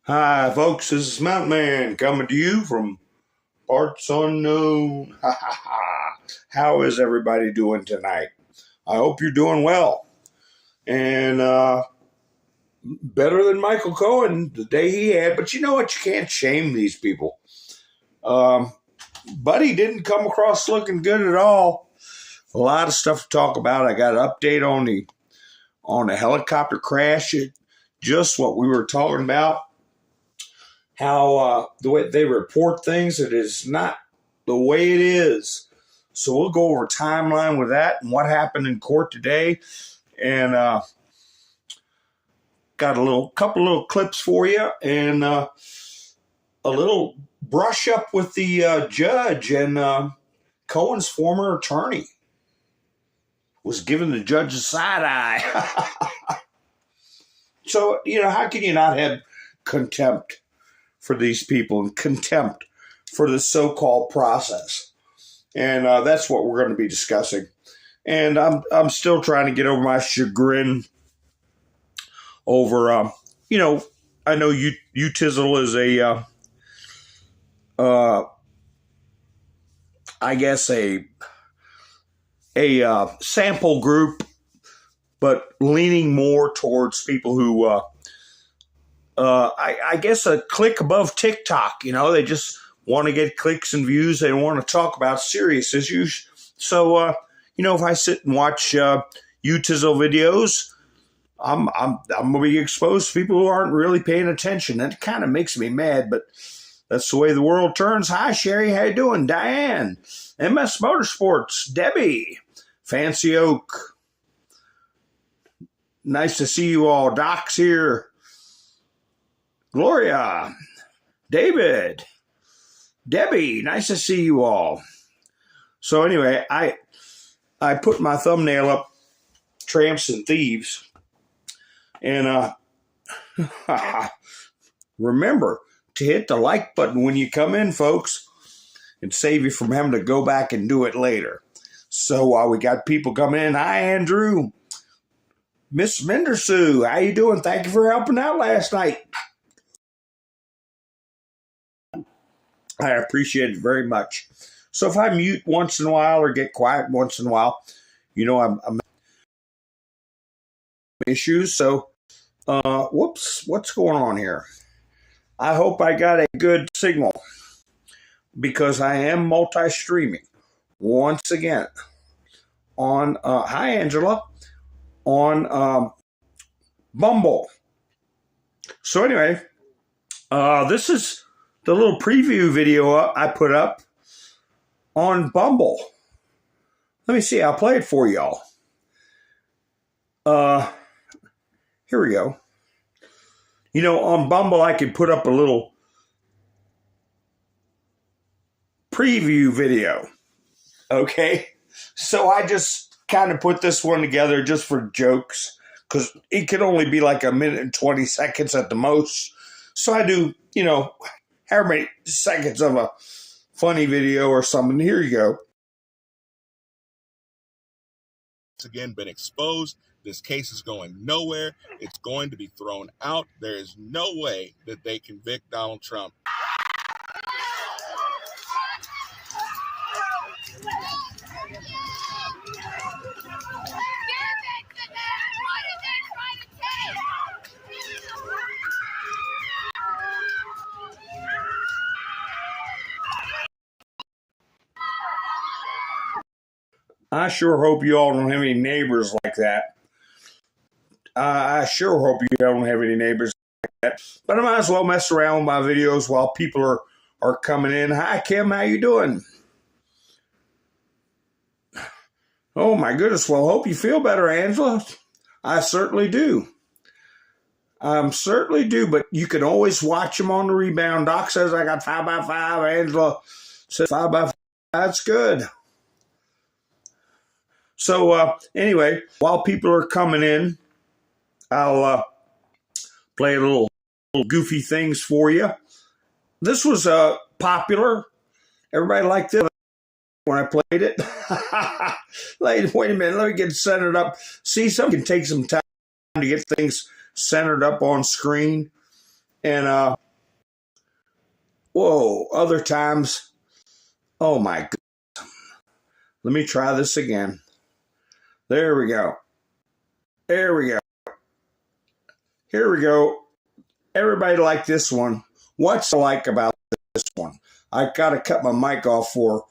Hi, folks. This is Mountain Man coming to you from parts unknown. How is everybody doing tonight? I hope you're doing well. And better than Michael Cohen the day he had. But you know what? You can't shame these people. Buddy didn't come across looking good at all. A lot of stuff to talk about. I got an update on the helicopter crash. Just what we were talking about. How the way they report things, it is not the way it is. So we'll go over a timeline with that and what happened in court today, and got a couple little clips for you, and a little brush up with the judge and Cohen's former attorney was giving the judge a side eye. So how can you not have contempt for these people and contempt for the so-called process? And that's what we're going to be discussing. And I'm still trying to get over my chagrin over, I know UTISL is I guess a sample group, but leaning more towards people who I guess a click above TikTok. They just want to get clicks and views. They want to talk about serious issues. So, if I sit and watch UTISL videos, I'm going to be exposed to people who aren't really paying attention. That kind of makes me mad, but that's the way the world turns. Hi, Sherry. How you doing? Diane. MS Motorsports. Debbie. Fancy Oak. Nice to see you all. Doc's here. Gloria, David, Debbie, nice to see you all. So anyway, I put my thumbnail up, Tramps and Thieves, and remember to hit the like button when you come in, folks, and save you from having to go back and do it later. So while we got people coming in, hi Andrew, Miss Mendersue, how you doing? Thank you for helping out last night. I appreciate it very much. So if I mute once in a while or get quiet once in a while, I'm issues. So, whoops, what's going on here? I hope I got a good signal because I am multi-streaming once again on, hi Angela, on Bumble. So anyway, this is the little preview video I put up on Bumble. Let me see. I'll play it for y'all. Here we go. On Bumble, I could put up a little preview video. Okay? So I just kind of put this one together just for jokes because it could only be like a minute and 20 seconds at the most. So I do, however many seconds of a funny video or something. Here you go. It's again been exposed. This case is going nowhere. It's going to be thrown out. There is no way that they convict Donald Trump. I sure hope you all don't have any neighbors like that. I sure hope you don't have any neighbors like that. But I might as well mess around with my videos while people are coming in. Hi, Kim. How you doing? Oh, my goodness. Well, hope you feel better, Angela. I certainly do. Certainly do. But you can always watch them on the rebound. Doc says I got 5x5. Angela says 5x5. That's good. So anyway, while people are coming in, I'll play a little goofy things for you. This was popular. Everybody liked it when I played it. Wait a minute, let me get centered up. See, some can take some time to get things centered up on screen. And other times, oh my God. Let me try this again. There we go. There we go. Here we go. Everybody like this one. What's I like about this one? I got to cut my mic off for.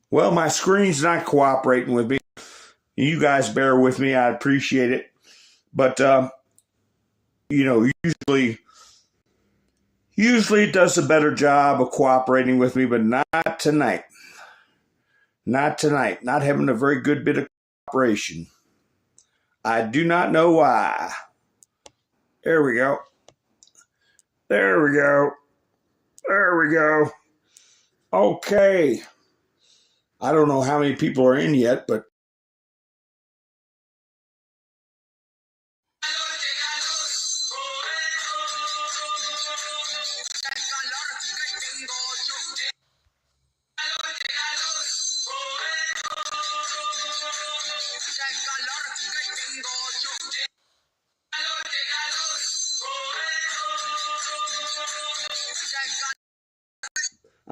Well, my screen's not cooperating with me. You guys bear with me. I appreciate it. But, usually it does a better job of cooperating with me, but not tonight. Not tonight. Not having a very good bit of cooperation. I do not know why. There we go. There we go. There we go. Okay. I don't know how many people are in yet, but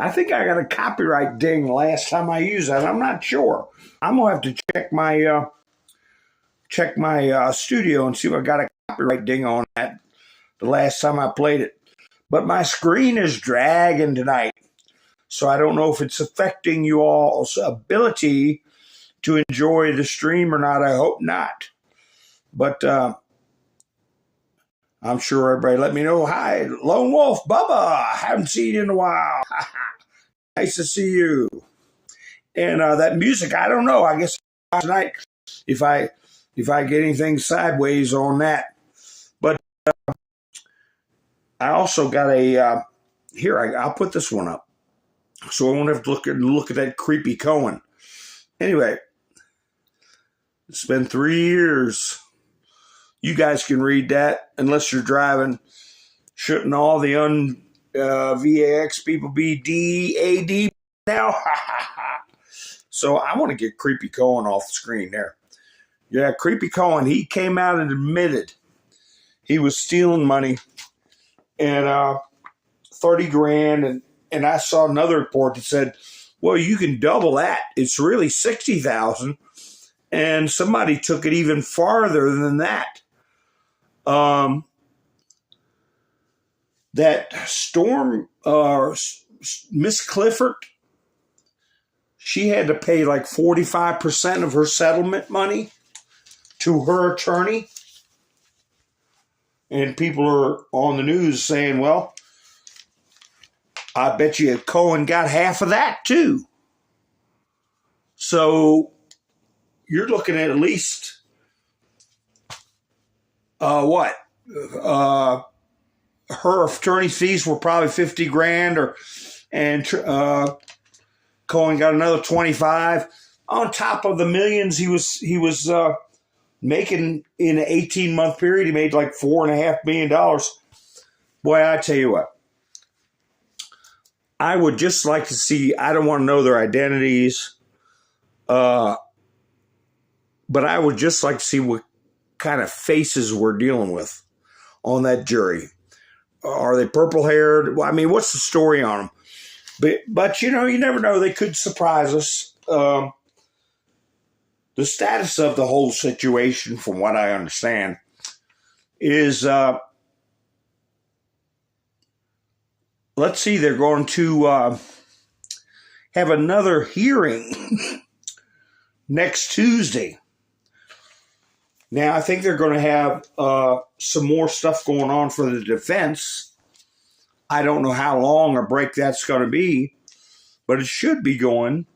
I think I got a copyright ding last time I used that. I'm not sure. I'm gonna have to check my studio and see if I got a copyright ding on that the last time I played it. But my screen is dragging tonight, so I don't know if it's affecting you all's ability to enjoy the stream or not. I hope not. But I'm sure everybody let me know. Hi, Lone Wolf, Bubba. Haven't seen you in a while. Nice to see you. And that music, I don't know. I guess tonight, if I get anything sideways on that. But I also got a here. I'll put this one up, so I won't have to look at that creepy Cohen. Anyway, it's been 3 years. You guys can read that unless you're driving. Shouldn't all the VAX people be DAD now? So I want to get Creepy Cohen off the screen there. Yeah, Creepy Cohen, he came out and admitted he was stealing money and 30 grand. And I saw another report that said, well, you can double that. It's really 60,000. And somebody took it even farther than that. That Storm, Miss Clifford, she had to pay like 45% of her settlement money to her attorney. And people are on the news saying, well, I bet you Cohen got half of that too. So you're looking at least, what? Her attorney's fees were probably 50 grand and Cohen got another 25 on top of the millions he was making in an 18-month period. He made like $4.5 million. Boy, I tell you what, I would just like to see, I don't want to know their identities, but I would just like to see what kind of faces we're dealing with on that jury. Are they purple-haired? Well, I mean, what's the story on them? But you never know. They could surprise us. The status of the whole situation, from what I understand, is let's see, they're going to have another hearing next Tuesday. Now, I think they're going to have some more stuff going on for the defense. I don't know how long a break that's going to be, but it should be going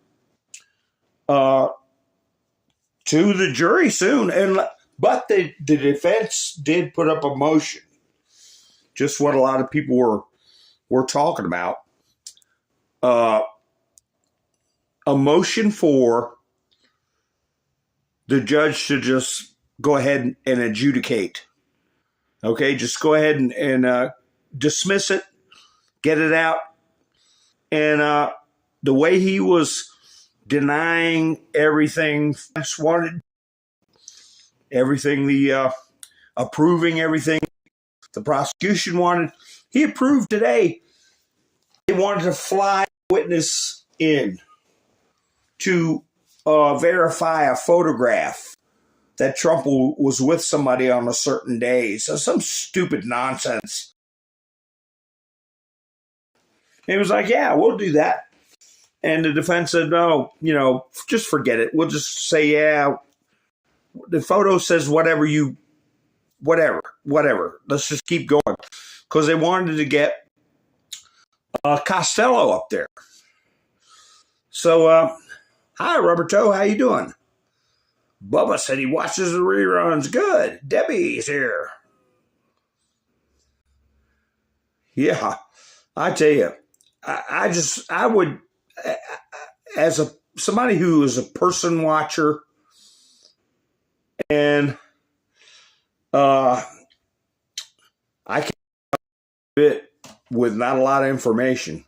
to the jury soon. But the defense did put up a motion, just what a lot of people were talking about. A motion for the judge to just go ahead and adjudicate. Okay, just go ahead and dismiss it, get it out. And the way he was denying everything Pence wanted, everything approving everything the prosecution wanted. He approved today. They wanted to fly a witness in to verify a photograph that Trump was with somebody on a certain day. So some stupid nonsense. He was like, yeah, we'll do that. And the defense said, no, just forget it. We'll just say, yeah, the photo says whatever. Let's just keep going. Because they wanted to get Costello up there. So, hi, Rubber Toe, how you doing? Bubba said he watches the reruns. Good. Debbie's here. Yeah, I tell you, I would, as somebody who is a person watcher, and I can fit with not a lot of information.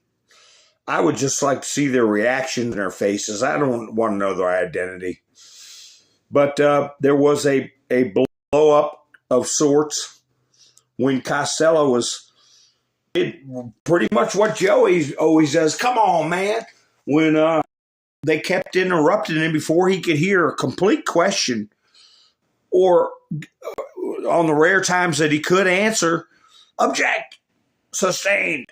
I would just like to see their reaction in their faces. I don't want to know their identity. But there was a blow up of sorts when Costello did pretty much what Joey always does. Come on, man. When they kept interrupting him before he could hear a complete question, or on the rare times that he could answer, object, sustained.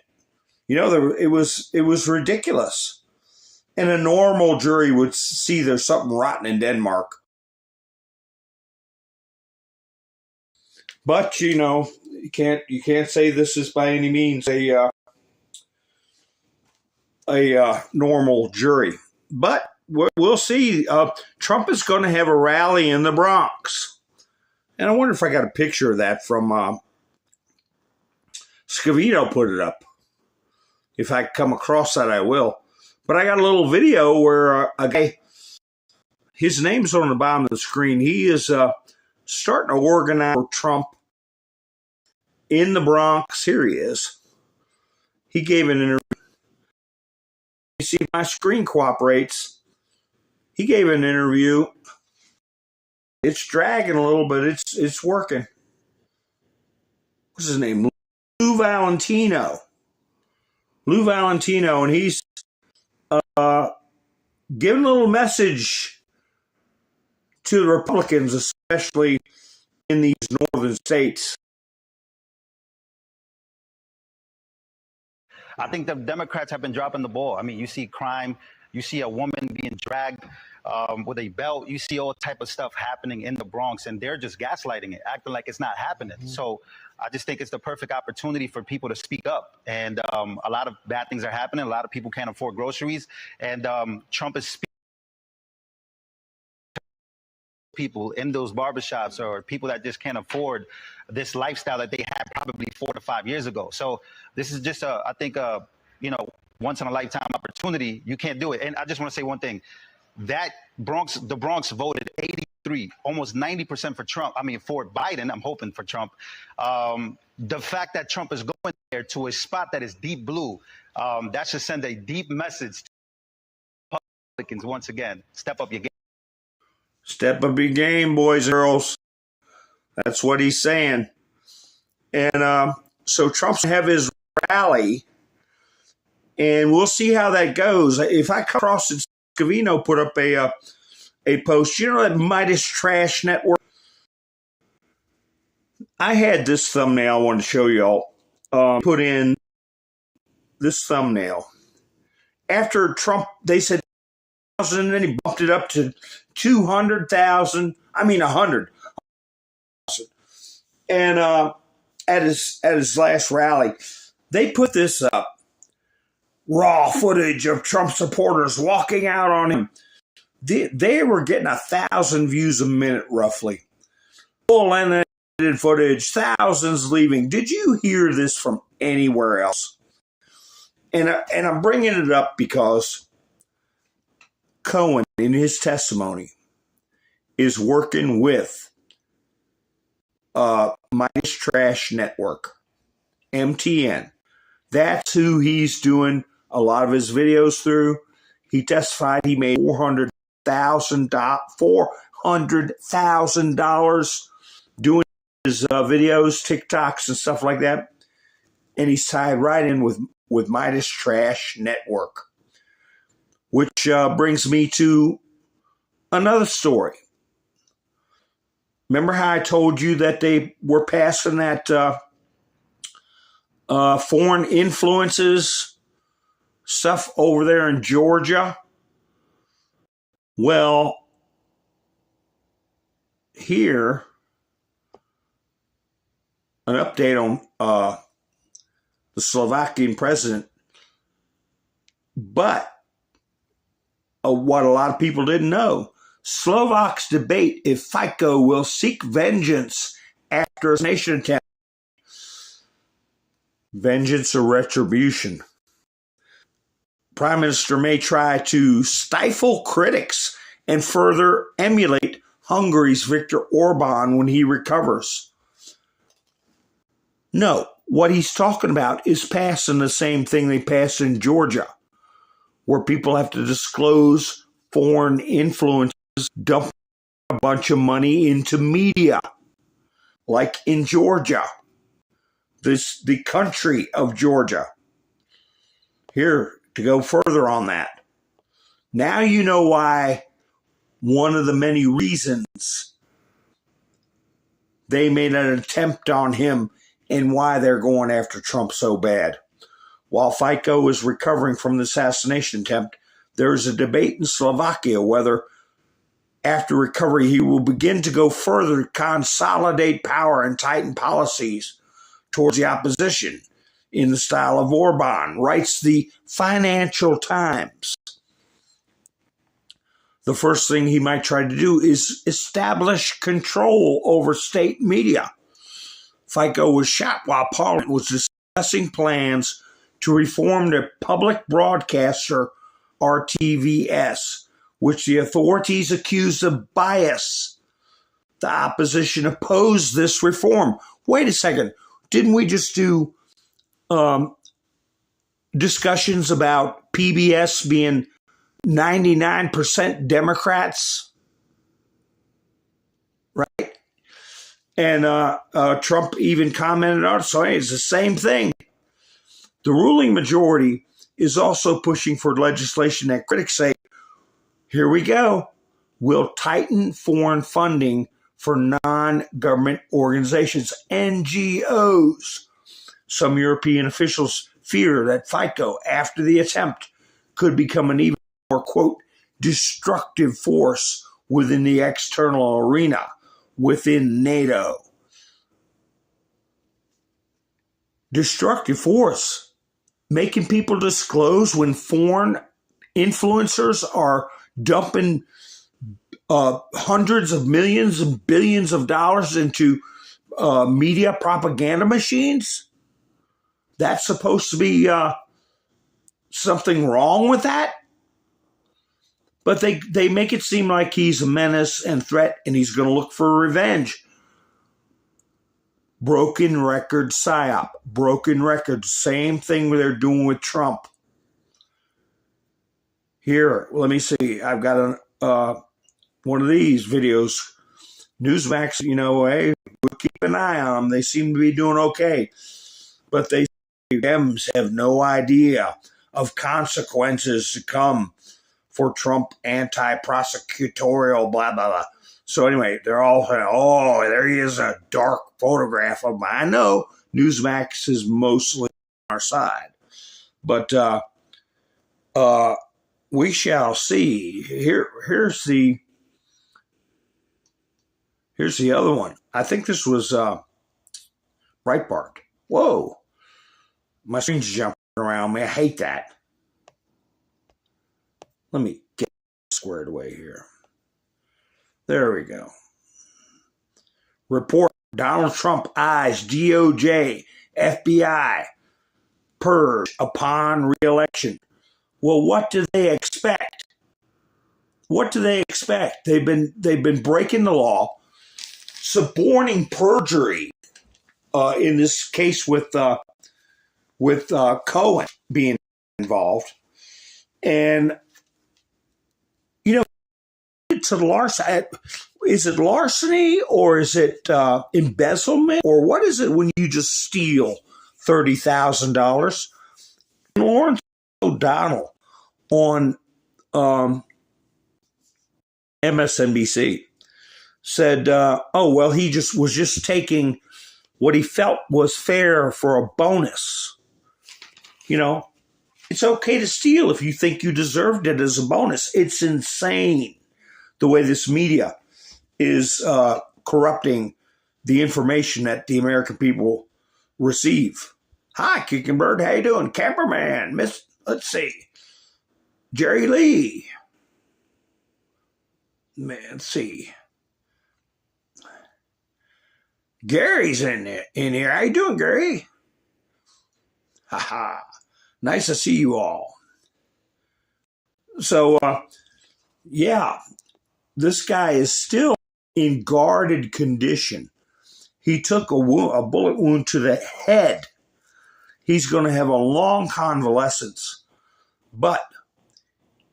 It was ridiculous. And a normal jury would see there's something rotten in Denmark. But you can't say this is by any means a normal jury. But we'll see. Trump is going to have a rally in the Bronx, and I wonder if I got a picture of that from Scavino. Put it up. If I come across that, I will. But I got a little video where a guy, his name's on the bottom of the screen. He is starting to organize for Trump in the Bronx. Here he is. He gave an interview. You see, my screen cooperates. He gave an interview. It's dragging a little, but it's working. What's his name? Lou Valentino. And he's giving a little message to the Republicans, especially in these northern states. I think the Democrats have been dropping the ball. I mean, you see crime, you see a woman being dragged with a belt, you see all type of stuff happening in the Bronx, and they're just gaslighting it, acting like it's not happening. Mm-hmm. So I just think it's the perfect opportunity for people to speak up. And a lot of bad things are happening. A lot of people can't afford groceries, and Trump is speaking people in those barbershops or people that just can't afford this lifestyle that they had probably 4 to 5 years ago. So this is just I think once in a lifetime opportunity. You can't do it. And I just want to say one thing, that the Bronx voted 83, almost 90% for Trump. I mean, for Biden. I'm hoping for Trump. The fact that Trump is going there to a spot that is deep blue, that should send a deep message to Republicans. Once again, step up your game. Step up your game, boys and girls. That's what he's saying. And so Trump's going to have his rally, and we'll see how that goes. If I come across it, Scavino put up a post. You know that Midas Trash Network? I had this thumbnail I wanted to show y'all. Put in this thumbnail. After Trump, they said, and then he bumped it up to 200,000. I mean, 100. And at his last rally, they put this up. Raw footage of Trump supporters walking out on him. They were getting 1,000 views a minute, roughly. Full unedited footage, thousands leaving. Did you hear this from anywhere else? And I'm bringing it up because Cohen, in his testimony, is working with Midas Trash Network, MTN. That's who he's doing a lot of his videos through. He testified he made $400,000 doing his videos, TikToks, and stuff like that. And he's tied right in with Midas Trash Network, which brings me to another story. Remember how I told you that they were passing that foreign influences stuff over there in Georgia? Well, here, an update on the Slovakian president. But what a lot of people didn't know, Slovaks debate if Fico will seek vengeance after assassination attempt. Vengeance or retribution. Prime Minister may try to stifle critics and further emulate Hungary's Viktor Orban when he recovers. No, what he's talking about is passing the same thing they passed in Georgia, where people have to disclose foreign influences, dump a bunch of money into media, like in Georgia, the country of Georgia. Here, to go further on that. Now you know why one of the many reasons they made an attempt on him and why they're going after Trump so bad. While Fico is recovering from the assassination attempt, there is a debate in Slovakia whether after recovery he will begin to go further to consolidate power and tighten policies towards the opposition in the style of Orban, writes the Financial Times. The first thing he might try to do is establish control over state media. Fico was shot while Parliament was discussing plans to reform the public broadcaster RTVS, which the authorities accused of bias. The opposition opposed this reform. Wait a second. Didn't we just do discussions about PBS being 99% Democrats? Right? And Trump even commented on it. So hey, it's the same thing. The ruling majority is also pushing for legislation that critics say, here we go, will tighten foreign funding for non-government organizations, NGOs. Some European officials fear that Fico, after the attempt, could become an even more, quote, destructive force within the external arena, within NATO. Destructive force. Making people disclose when foreign influencers are dumping hundreds of millions and billions of dollars into media propaganda machines? That's supposed to be something wrong with that? But they make it seem like he's a menace and threat and he's going to look for revenge. Broken record psyop. Broken record. Same thing they're doing with Trump. Here, let me see. I've got one of these videos. Newsmax, hey, we'll keep an eye on them. They seem to be doing okay. But they Dems have no idea of consequences to come for Trump anti-prosecutorial, blah, blah, blah. So anyway, they're all saying, oh, there he is, a dark photograph of him. I know Newsmax is mostly on our side. But we shall see. Here's the other one. I think this was Breitbart. Whoa. My screen's jumping around me. I hate that. Let me get squared away here. There we go. Report: Donald Trump eyes DOJ, FBI purge upon re-election. Well, what do they expect? What do they expect? They've been breaking the law, suborning perjury in this case with Cohen being involved, and You know, to larceny, is it larceny or is it embezzlement or what is it when you just steal $30,000? Lawrence O'Donnell on MSNBC said, "Oh well, he just was just taking what he felt was fair for a bonus. You know, it's okay to steal if you think you deserved it as a bonus. It's insane the way this media is corrupting the information that the American people receive." Hi, Kicking Bird. How you doing? Camperman. Let's see. Jerry Lee. Man, let's see. Gary's in here. How you doing, Gary? Haha. Nice to see you all. So, yeah, this guy is still in guarded condition. He took a bullet wound to the head. He's going to have a long convalescence. But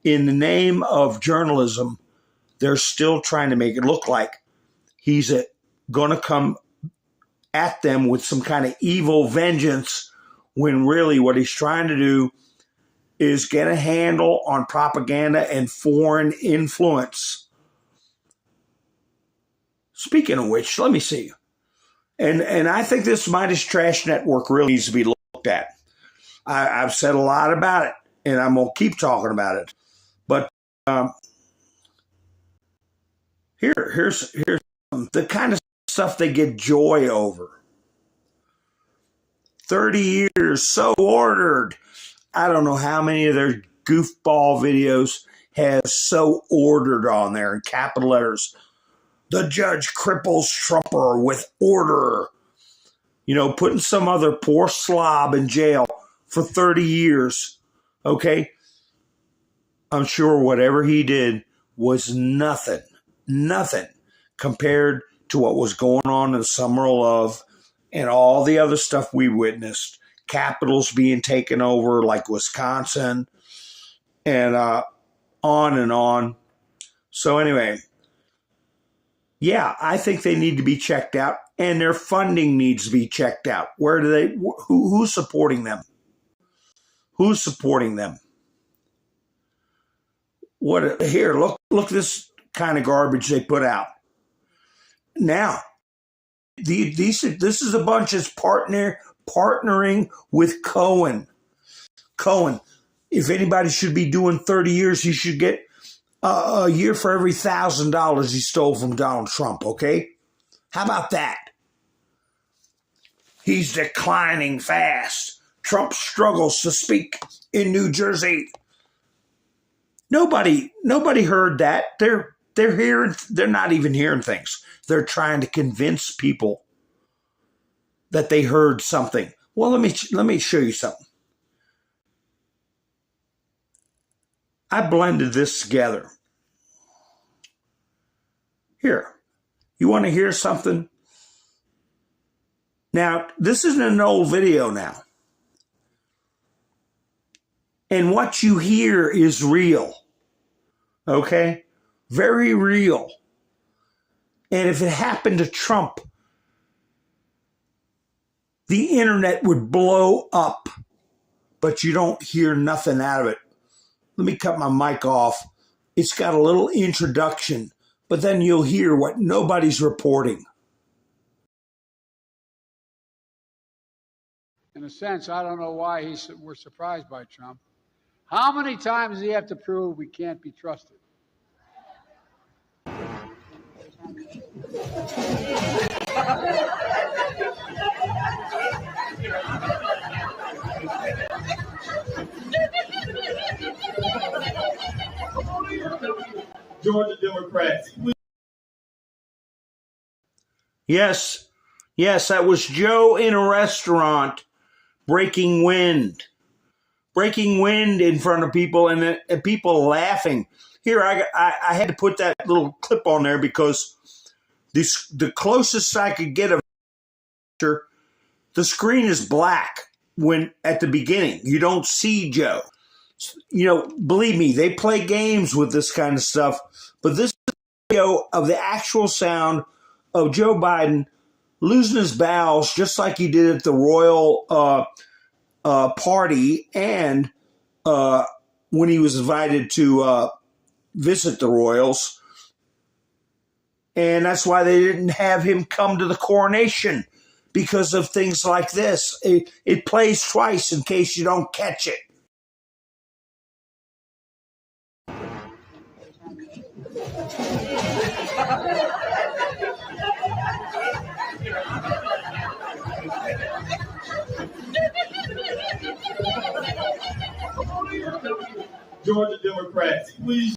in the name of journalism, they're still trying to make it look like he's going to come at them with some kind of evil vengeance when really what he's trying to do is get a handle on propaganda and foreign influence. Speaking of which, let me see. And I think this Midas Trash Network really needs to be looked at. I've said a lot about it, and I'm going to keep talking about it. But here's the kind of stuff they get joy over. 30 years, so ordered. I don't know how many of their goofball videos has so ordered on there in capital letters. The judge cripples Trumper with order. You know, putting some other poor slob in jail for 30 years. Okay? I'm sure whatever he did was nothing compared to what was going on in the Summer of Love and all the other stuff we witnessed. Capitals being taken over like Wisconsin and on and on. So anyway, yeah, I think they need to be checked out, and their funding needs to be checked out. Where do they? Who's supporting them? Who's supporting them? What here? Look this kind of garbage they put out. Now, this is a bunch that's partnering with Cohen. Cohen, if anybody should be doing 30 years, he should get a year for every $1,000 he stole from Donald Trump, okay? How about that? He's declining fast. Trump struggles to speak in New Jersey. Nobody heard that. They're not even hearing things. They're trying to convince people that they heard something. Well, let me show you something. I blended this together. Here, you want to hear something? Now, this isn't an old video now. And what you hear is real. Okay? Very real. And if it happened to Trump, the internet would blow up. But you don't hear nothing out of it. Let me cut my mic off. It's got a little introduction, but then you'll hear what nobody's reporting. In a sense, I don't know why we're surprised by Trump. How many times does he have to prove we can't be trusted? Georgia Democrats. Yes, that was Joe in a restaurant breaking wind in front of people and people laughing. Here, I had to put that little clip on there because the closest I could get of the screen is black when at the beginning. You don't see Joe. believe me, they play games with this kind of stuff. But this is a video of the actual sound of Joe Biden losing his bowels, just like he did at the royal party, and when he was invited to visit the royals. And that's why they didn't have him come to the coronation, because of things like this. It plays twice in case you don't catch it. Georgia Democrats, please.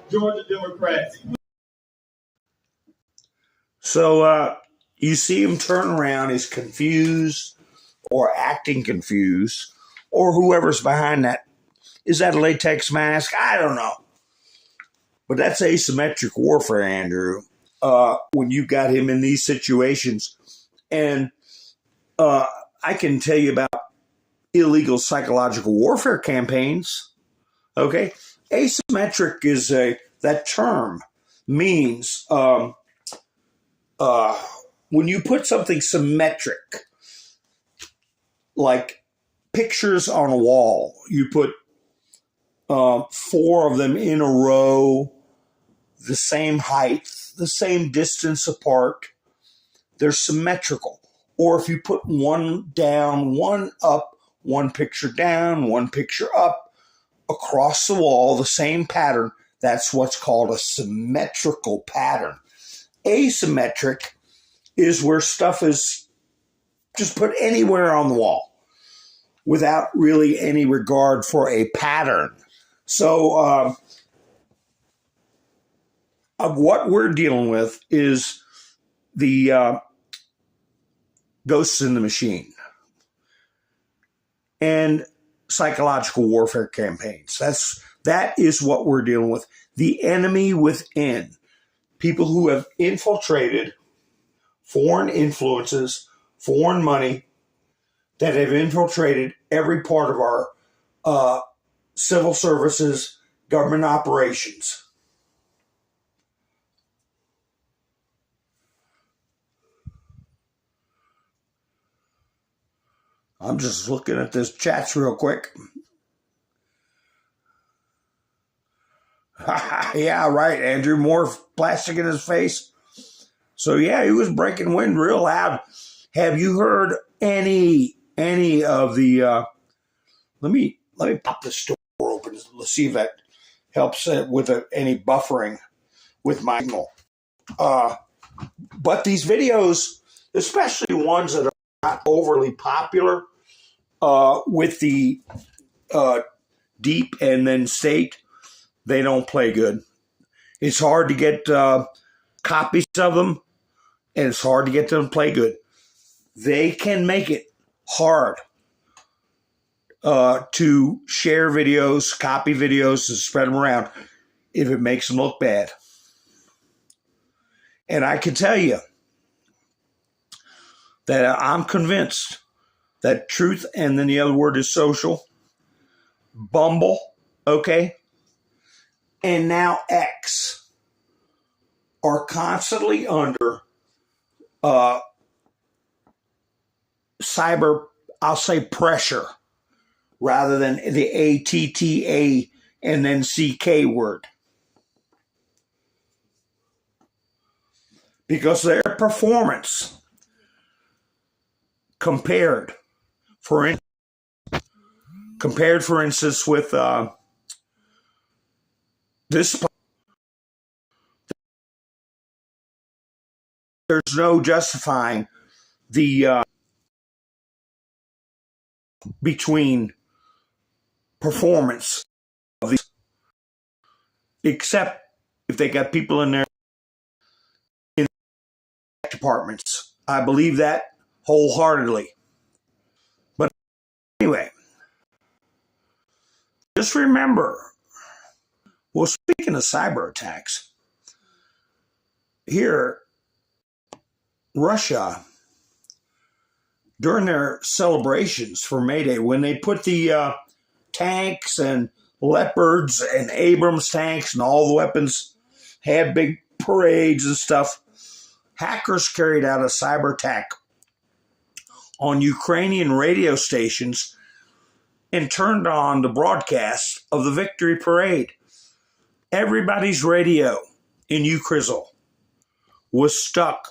Georgia Democrats. So you see him turn around, he's confused or acting confused, or whoever's behind that. Is that a latex mask? I don't know. But that's asymmetric warfare, Andrew, when you got him in these situations. And I can tell you about illegal psychological warfare campaigns. Okay? Asymmetric is that term means when you put something symmetric, like pictures on a wall, you put 4 of them in a row, the same height, the same distance apart, they're symmetrical. Or if you put one down, one up, one picture down, one picture up, across the wall, the same pattern, that's what's called a symmetrical pattern. Asymmetric is where stuff is just put anywhere on the wall without really any regard for a pattern. So what we're dealing with is the ghosts in the machine and psychological warfare campaigns. That is what we're dealing with. The enemy within. People who have infiltrated foreign influences, foreign money, that have infiltrated every part of our civil services, government operations. I'm just looking at this chats real quick. Yeah, right, Andrew. More plastic in his face. So yeah, he was breaking wind real loud. Have you heard any of the? Let me pop this door open. Let's see if that helps with any buffering with my signal. But these videos, especially ones that are not overly popular, with the deep and then state, they don't play good. It's hard to get copies of them, and it's hard to get them to play good. They can make it hard to share videos, copy videos, and spread them around if it makes them look bad. And I can tell you that I'm convinced that Truth, and then the other word is social, Bumble, okay, and now X are constantly under cyber, I'll say, pressure, rather than the ATTA and then CK word. Because their performance compared, for instance, with this, there's no justifying the between performance of these, except if they got people in there in departments. I believe that wholeheartedly. But anyway, just remember Well, speaking of cyber attacks, here, Russia, during their celebrations for May Day, when they put the tanks and Leopards and Abrams tanks and all the weapons, had big parades and stuff, hackers carried out a cyber attack on Ukrainian radio stations and turned on the broadcast of the victory parade. Everybody's radio in Ukrizzle was stuck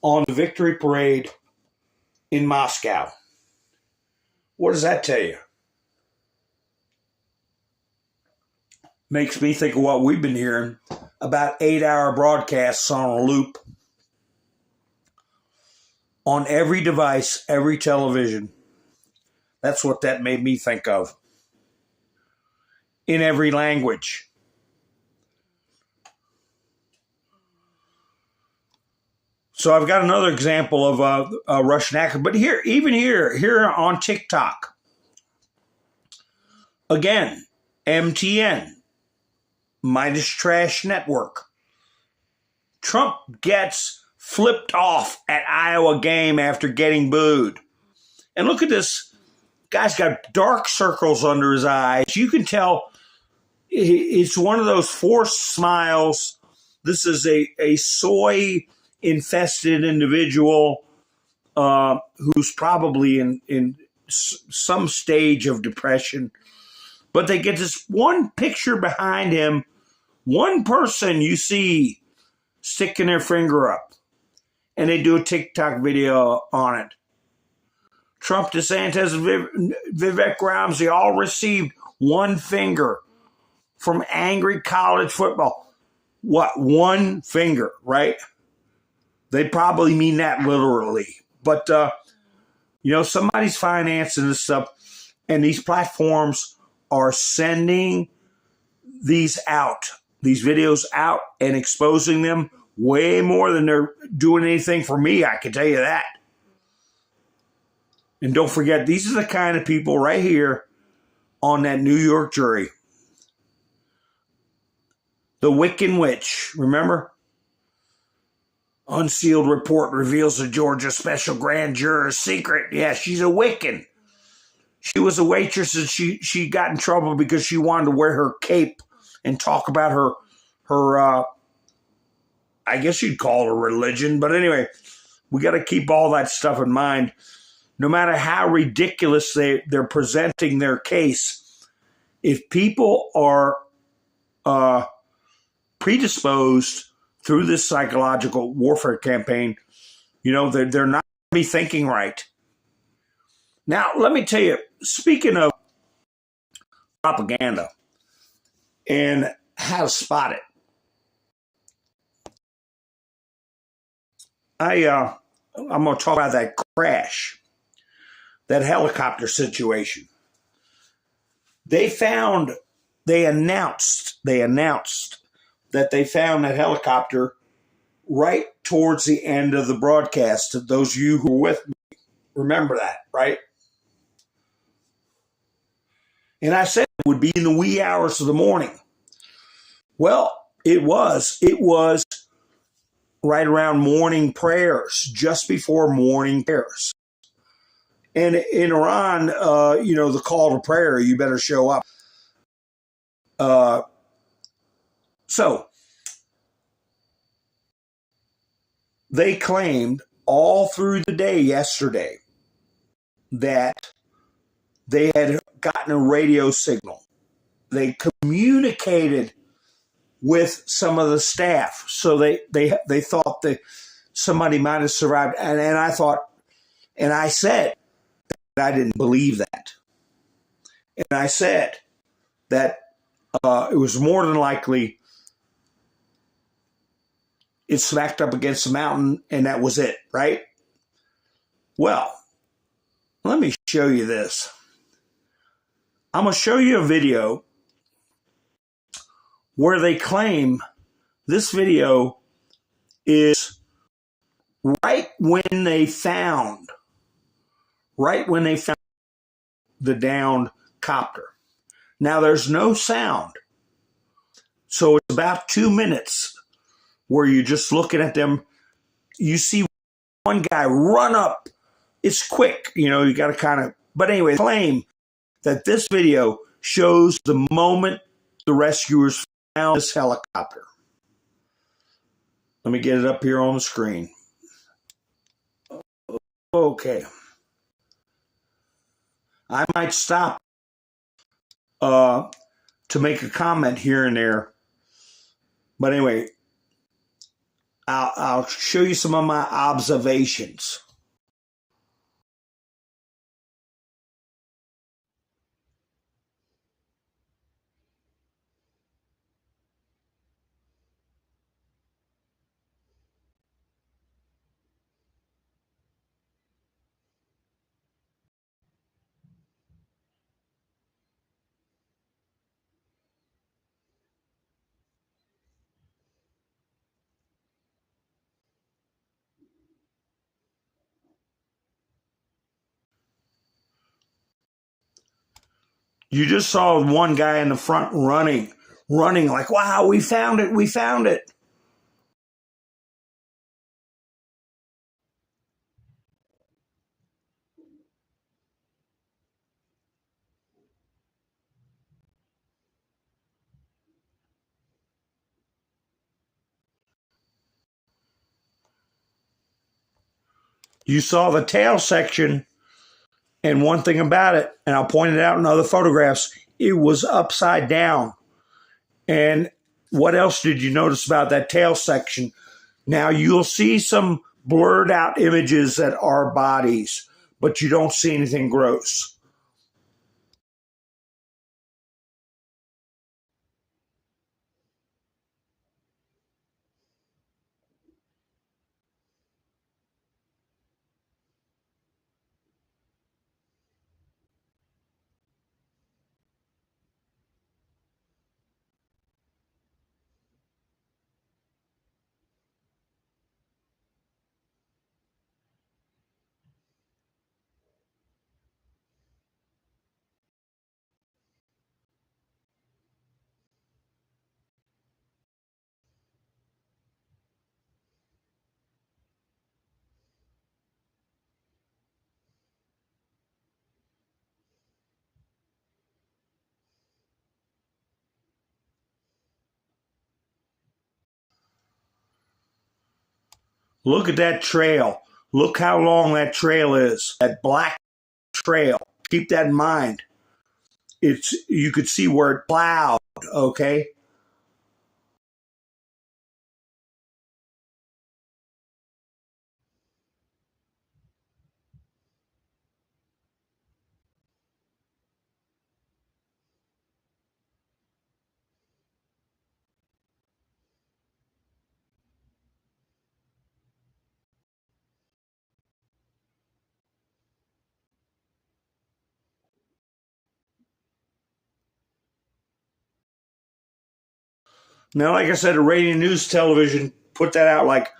on the victory parade in Moscow. What does that tell you? Makes me think of what we've been hearing about 8-hour broadcasts on a loop on every device, every television. That's what that made me think of. In every language. So I've got another example of a Russian hacker. But here on TikTok, again, MTN, Midas Trash Network. Trump gets flipped off at Iowa game after getting booed. And look at this. Guy's got dark circles under his eyes. You can tell it's one of those forced smiles. This is a soy-infested individual who's probably in some stage of depression. But they get this one picture behind him, one person you see sticking their finger up, and they do a TikTok video on it. Trump, DeSantis, Vivek Ramsey all received one finger from angry college football. What? One finger, right? They probably mean that literally. But, somebody's financing this stuff, and these platforms are sending these videos out and exposing them way more than they're doing anything for me, I can tell you that. And don't forget, these are the kind of people right here on that New York jury. The Wiccan Witch, remember? Unsealed report reveals the Georgia special grand juror's secret. Yeah, she's a Wiccan. She was a waitress and she got in trouble because she wanted to wear her cape and talk about her I guess you'd call it a religion. But anyway, we got to keep all that stuff in mind. No matter how ridiculous they're presenting their case, if people are predisposed through this psychological warfare campaign, they're not going to be thinking right. Now, let me tell you, speaking of propaganda and how to spot it, I'm going to talk about that crash, that helicopter situation. They announced that they found that helicopter right towards the end of the broadcast. Those of you who were with me remember that, right? And I said it would be in the wee hours of the morning. Well, it was right around morning prayers, just before morning prayers. And in Iran, the call to prayer, you better show up. So they claimed all through the day yesterday that they had gotten a radio signal. They communicated with some of the staff, so they thought that somebody might have survived. And I thought, and I said that I didn't believe that. And I said that it was more than likely it smacked up against the mountain and that was it, right? Well, let me show you this. I'm going to show you a video where they claim this video is right when they found the downed copter. Now, there's no sound. So it's about 2 minutes where you're just looking at them. You see one guy run up. It's quick, you got to kind of, but anyway, claim that this video shows the moment the rescuers found this helicopter. Let me get it up here on the screen. Okay. I might stop to make a comment here and there. But anyway, I'll show you some of my observations. You just saw one guy in the front running like, wow, we found it, we found it. You saw the tail section, and one thing about it, and I'll point it out in other photographs, it was upside down. And what else did you notice about that tail section? Now you'll see some blurred out images that are bodies, but you don't see anything gross. Look at that trail. Look how long that trail is. That black trail. Keep that in mind. You could see where it plowed, okay? Now, like I said, Iranian news television put that out like,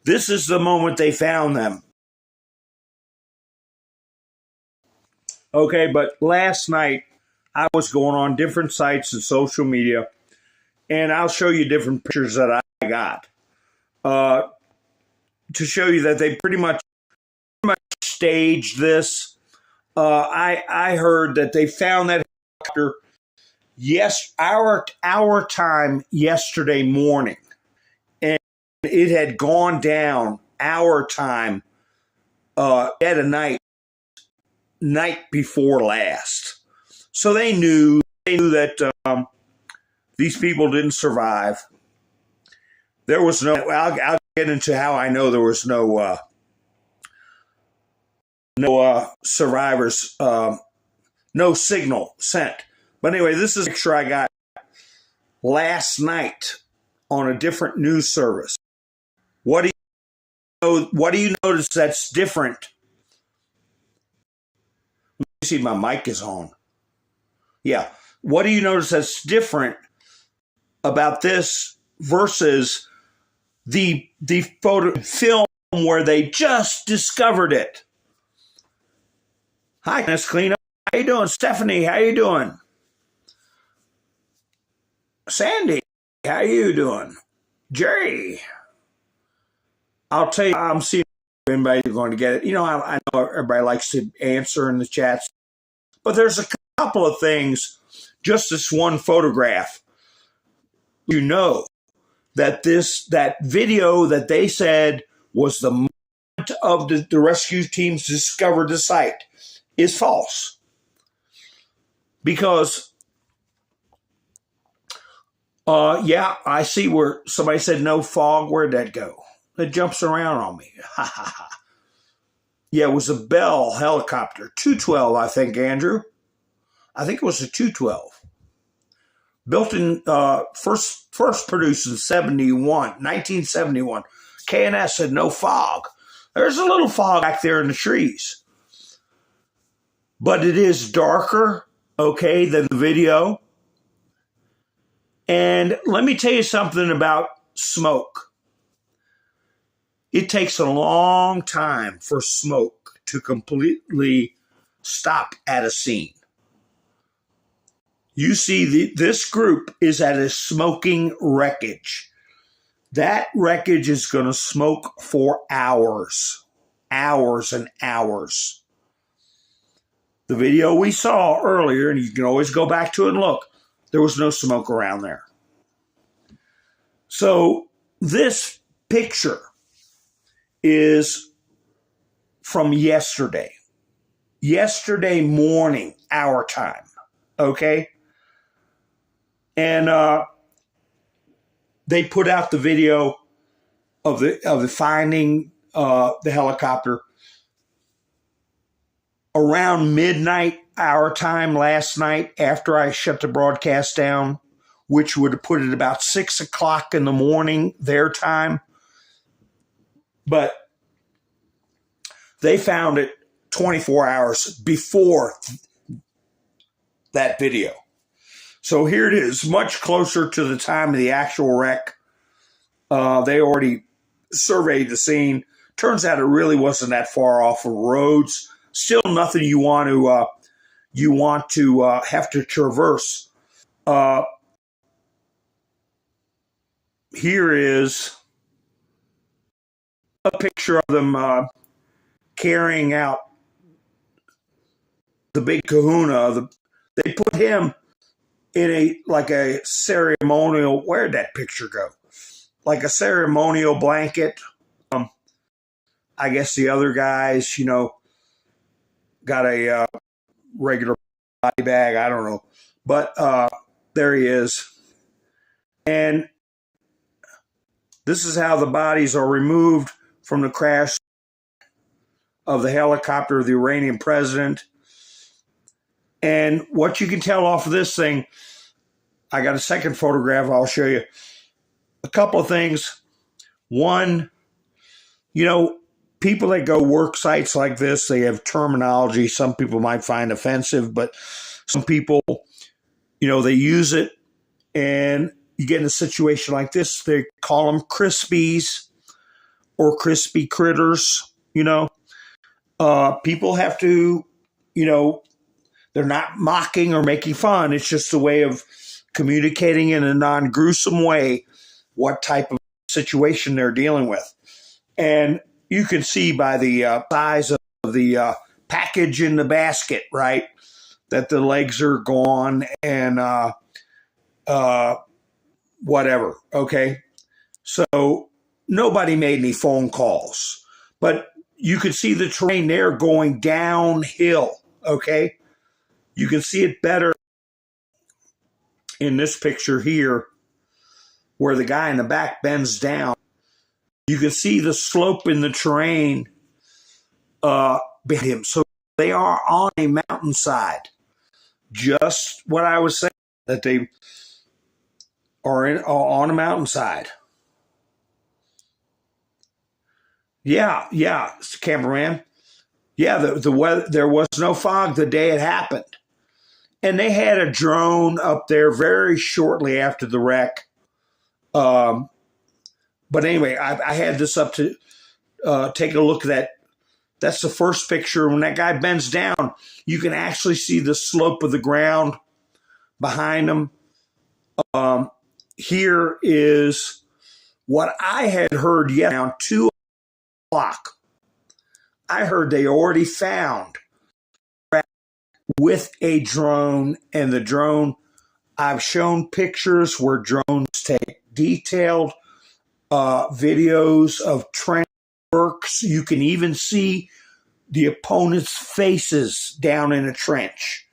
this is the moment they found them. Okay, but last night I was going on different sites and social media, and I'll show you different pictures that I got to show you that they pretty much staged this. I heard that they found that helicopter our time yesterday morning, and it had gone down our time at a night before last. So they knew that these people didn't survive. There was no. I'll get into how I know there was no survivors, no signal sent. But anyway, this is a picture I got last night on a different news service. What do you notice that's different? Let me see, my mic is on. Yeah. What do you notice that's different about this versus the photo film where they just discovered it? Hi, Miss Cleanup. How you doing? Stephanie, how you doing? Sandy. how you doing? Jerry, I'll tell you, I'm seeing if anybody's going to get it. You know, I know everybody likes to answer in the chats, but there's a couple of things, just this one photograph. You know that that video that they said was the moment of the rescue teams discovered the site is false. Because, yeah, I see where somebody said no fog. Where'd that go? It jumps around on me. Yeah, it was a Bell helicopter, 212, I think, Andrew. I think it was a 212. Built in, first produced in 1971. KNS said no fog. There's a little fog back there in the trees. But it is darker, okay, than the video. And let me tell you something about smoke. It takes a long time for smoke to completely stop at a scene. You see, this group is at a smoking wreckage. That wreckage is going to smoke for hours and hours. The video we saw earlier, and you can always go back to it and look, there was no smoke around there. So this picture is from yesterday morning, our time, okay? And they put out the video of the finding the helicopter around midnight our time last night after I shut the broadcast down, which would have put it about 6 o'clock in the morning their time. But they found it 24 hours before that video. So here it is, much closer to the time of the actual wreck. They already surveyed the scene. Turns out it really wasn't that far off of roads. Still nothing you want to have to traverse. Here is a picture of them carrying out the big kahuna. They put him in a ceremonial. Where'd that picture go? Like a ceremonial blanket. I guess the other guys, got a regular body bag. I don't know. But there he is. And this is how the bodies are removed from the crash of the helicopter of the Iranian president. And what you can tell off of this thing, I got a second photograph I'll show you. A couple of things. One, people that go work sites like this, they have terminology some people might find offensive, but some people, they use it, and you get in a situation like this, they call them crispies or crispy critters, people have to, they're not mocking or making fun. It's just a way of communicating in a non-gruesome way what type of situation they're dealing with. And you can see by the size of the package in the basket, right, that the legs are gone and whatever, okay? So nobody made any phone calls. But you could see the terrain there going downhill, okay? You can see it better in this picture here where the guy in the back bends down. You can see the slope in the terrain behind him. So they are on a mountainside. Just what I was saying, that they are on a mountainside. Yeah, cameraman. Yeah, the weather, there was no fog the day it happened. And they had a drone up there very shortly after the wreck. But anyway, I had this up to take a look at that. That's the first picture. When that guy bends down, you can actually see the slope of the ground behind him. here is what I had heard around 2 o'clock. I heard they already found with a drone, and the drone, I've shown pictures where drones take detailed videos of trench works. You can even see the opponent's faces down in a trench,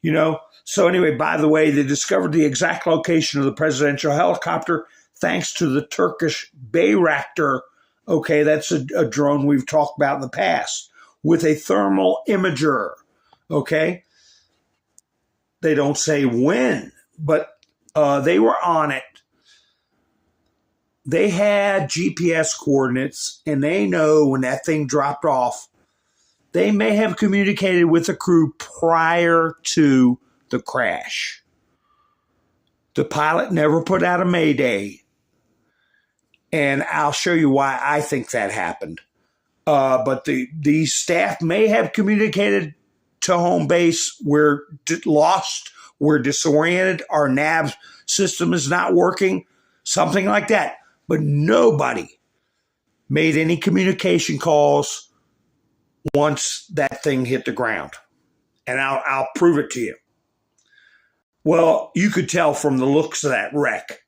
you know. So anyway, by the way, they discovered the exact location of the presidential helicopter thanks to the Turkish Bayraktar. Okay, that's a drone we've talked about in the past with a thermal imager. Okay, they don't say when, but they were on it. They had GPS coordinates, and they know when that thing dropped off. They may have communicated with the crew prior to the crash. The pilot never put out a mayday, and I'll show you why I think that happened. But the staff may have communicated to home base, we're lost, we're disoriented, our nav system is not working, something like that. But nobody made any communication calls once that thing hit the ground. And I'll prove it to you. Well, you could tell from the looks of that wreck.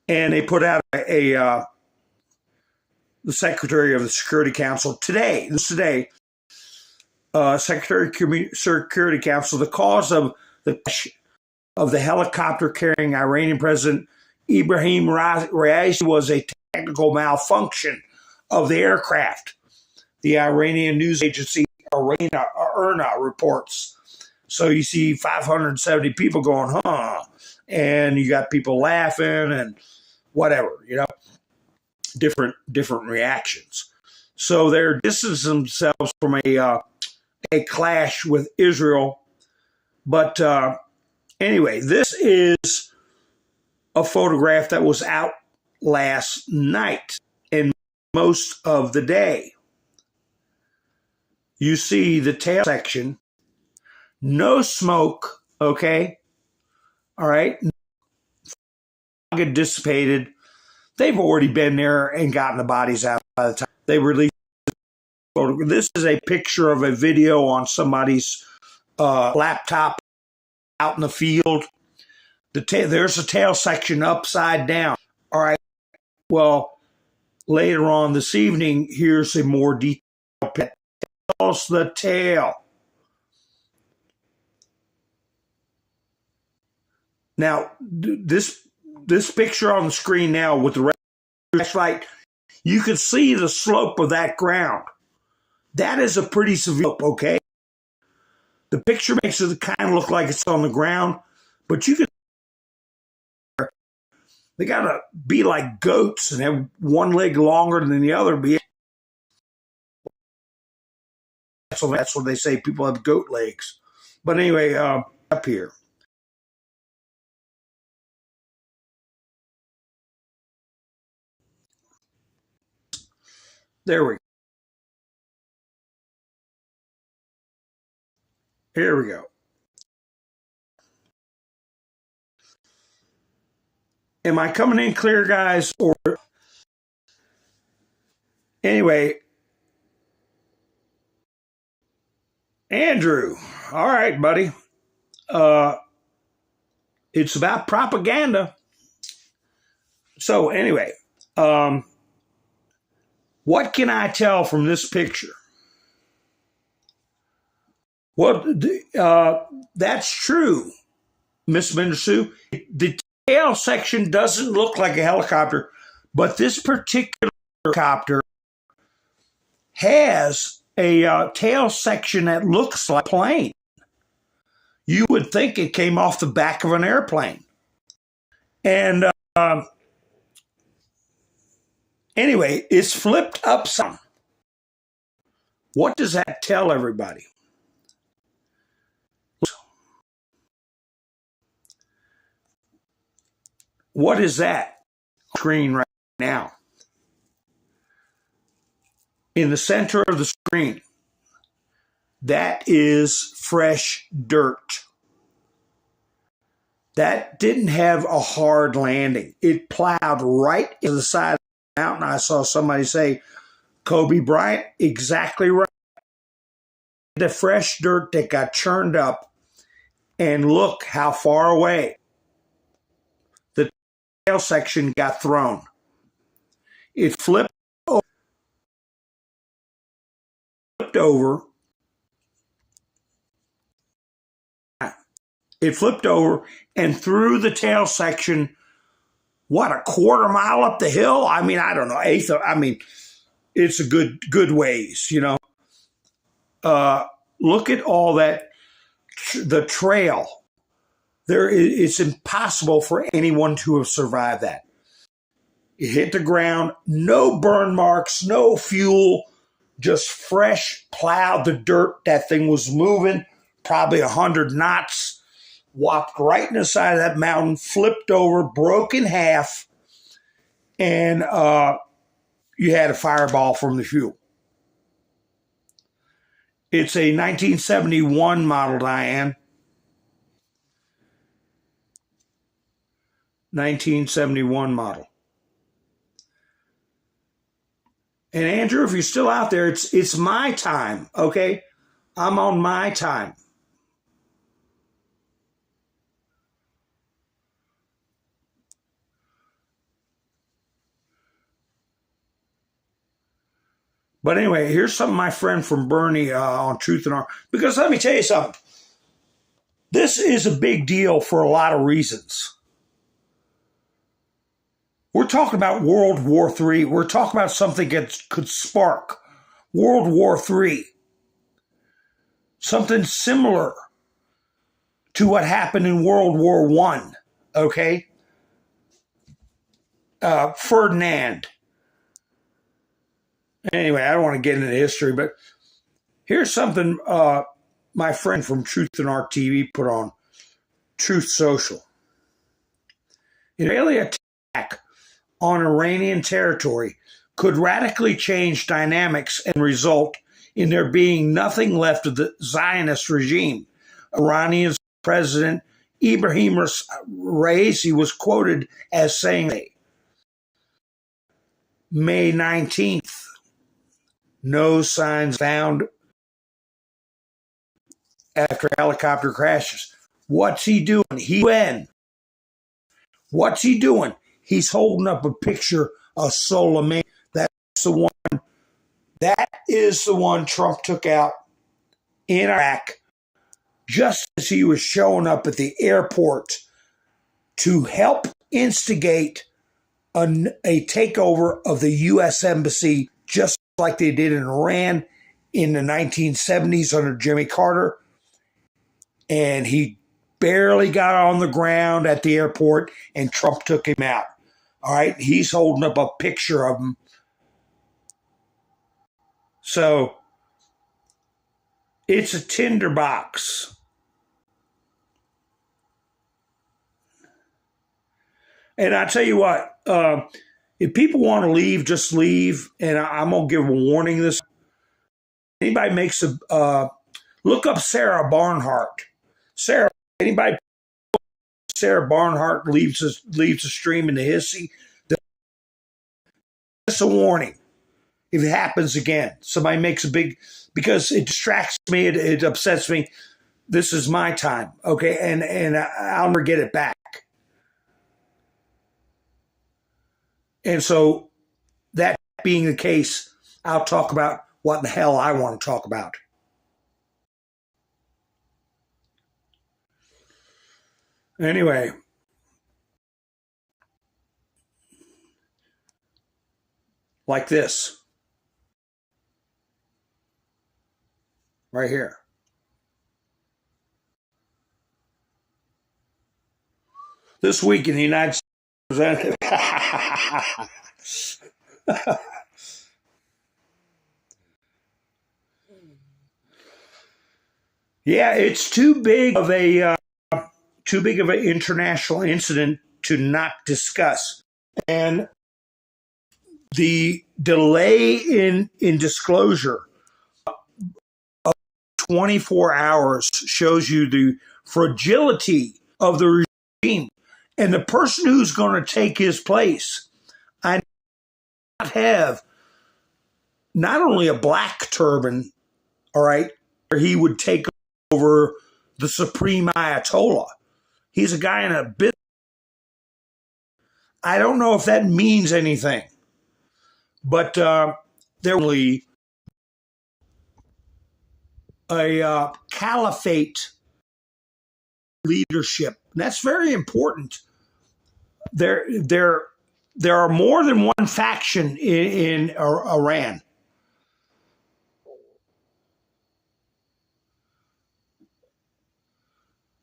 And they put out the Secretary of the Security Council today, Secretary of Security Council, the cause of the helicopter carrying Iranian President Ibrahim Raisi was a technical malfunction of the aircraft. The Iranian news agency IRNA reports. So you see 570 people going, huh? And you got people laughing and whatever, you know, different reactions. So they're distancing themselves from a clash with Israel. But anyway, this is a photograph that was out last night and most of the day. You see the tail section, no smoke, okay? All right? Get dissipated. They've already been there and gotten the bodies out by the time they released the photograph. This is a picture of a video on somebody's laptop out in the field. There's a tail section upside down. All right. Well, later on this evening, here's a more detailed picture. That's the tail. Now, this picture on the screen now with the flashlight, you can see the slope of that ground. That is a pretty severe slope, okay? The picture makes it kind of look like it's on the ground, but you can. They got to be like goats and have one leg longer than the other. So that's what they say. People have goat legs. But anyway, up here. There we go. Here we go. Am I coming in clear, guys? Or anyway, Andrew. All right, buddy. It's about propaganda. So anyway, what can I tell from this picture? Well, that's true, Miss Mendersue. The tail section doesn't look like a helicopter, but this particular helicopter has a tail section that looks like a plane. You would think it came off the back of an airplane. And anyway, it's flipped upside down. What does that tell everybody? What is that screen right now? In the center of the screen, that is fresh dirt. That didn't have a hard landing. It plowed right into the side of the mountain. I saw somebody say, Kobe Bryant, exactly right. The fresh dirt that got churned up, and look how far away the tail section got thrown. It flipped over. It flipped over and through the tail section, what, a quarter mile up the hill? I mean, I don't know, it's a good ways, you know. Look at all that, the trail. It's impossible for anyone to have survived that. It hit the ground, no burn marks, no fuel, just fresh plowed the dirt. That thing was moving, probably 100 knots, whopped right in the side of that mountain, flipped over, broke in half, and you had a fireball from the fuel. It's a 1971 model, Diane. 1971 model. And Andrew, if you're still out there, it's my time, okay? I'm on my time. But anyway, here's something my friend from Bernie on Truth and Art. Because let me tell you something. This is a big deal for a lot of reasons. We're talking about World War III. We're talking about something that could spark World War III. Something similar to what happened in World War I, okay? Ferdinand. Anyway, I don't want to get into history, but here's something my friend from Truth and Art TV put on Truth Social. An Israeli attack on Iranian territory could radically change dynamics and result in there being nothing left of the Zionist regime. Iranian President Ibrahim Raisi was quoted as saying, May 19th, no signs found after helicopter crashes. What's he doing? What's he doing? He's holding up a picture of Soleimani. That is the one Trump took out in Iraq just as he was showing up at the airport to help instigate a takeover of the U.S. Embassy, just like they did in Iran in the 1970s under Jimmy Carter. And he barely got on the ground at the airport, and Trump took him out. All right, he's holding up a picture of him. So it's a tinderbox. And I tell you what, if people want to leave, just leave. And I'm going to give a warning this. Anybody makes look up Sarah Barnhart. Sarah Barnhart leaves a stream in the hissy. Just a warning. If it happens again, somebody makes because it distracts me, it upsets me. This is my time, okay? And I'll never get it back. And so that being the case, I'll talk about what the hell I want to talk about. Anyway, like this. Right here. This week in the United States, yeah, it's too big of an international incident to not discuss. And the delay in disclosure of 24 hours shows you the fragility of the team. And the person who's going to take his place, I not have not only a black turban, all right, where he would take over the supreme Ayatollah. He's a guy in a bit. I don't know if that means anything, but there will be a caliphate leadership. And that's very important. There are more than one faction in Iran.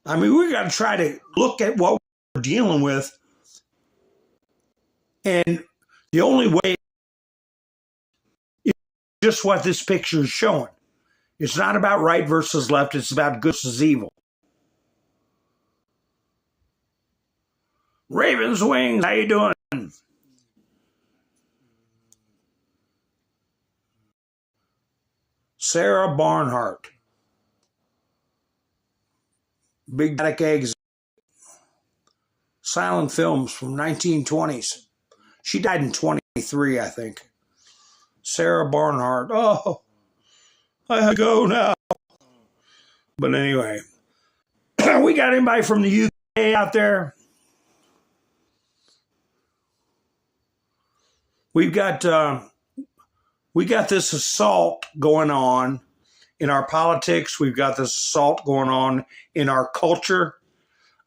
I mean, we got to try to look at what we're dealing with. And the only way is just what this picture is showing. It's not about right versus left. It's about good versus evil. Raven's Wings, how you doing? Sarah Barnhart. Big Attic Eggs. Silent films from 1920s. She died in 23, I think. Sarah Barnhart. Oh, I go now. But anyway, we got anybody from the UK out there? We got this assault going on in our politics. We've got this assault going on in our culture.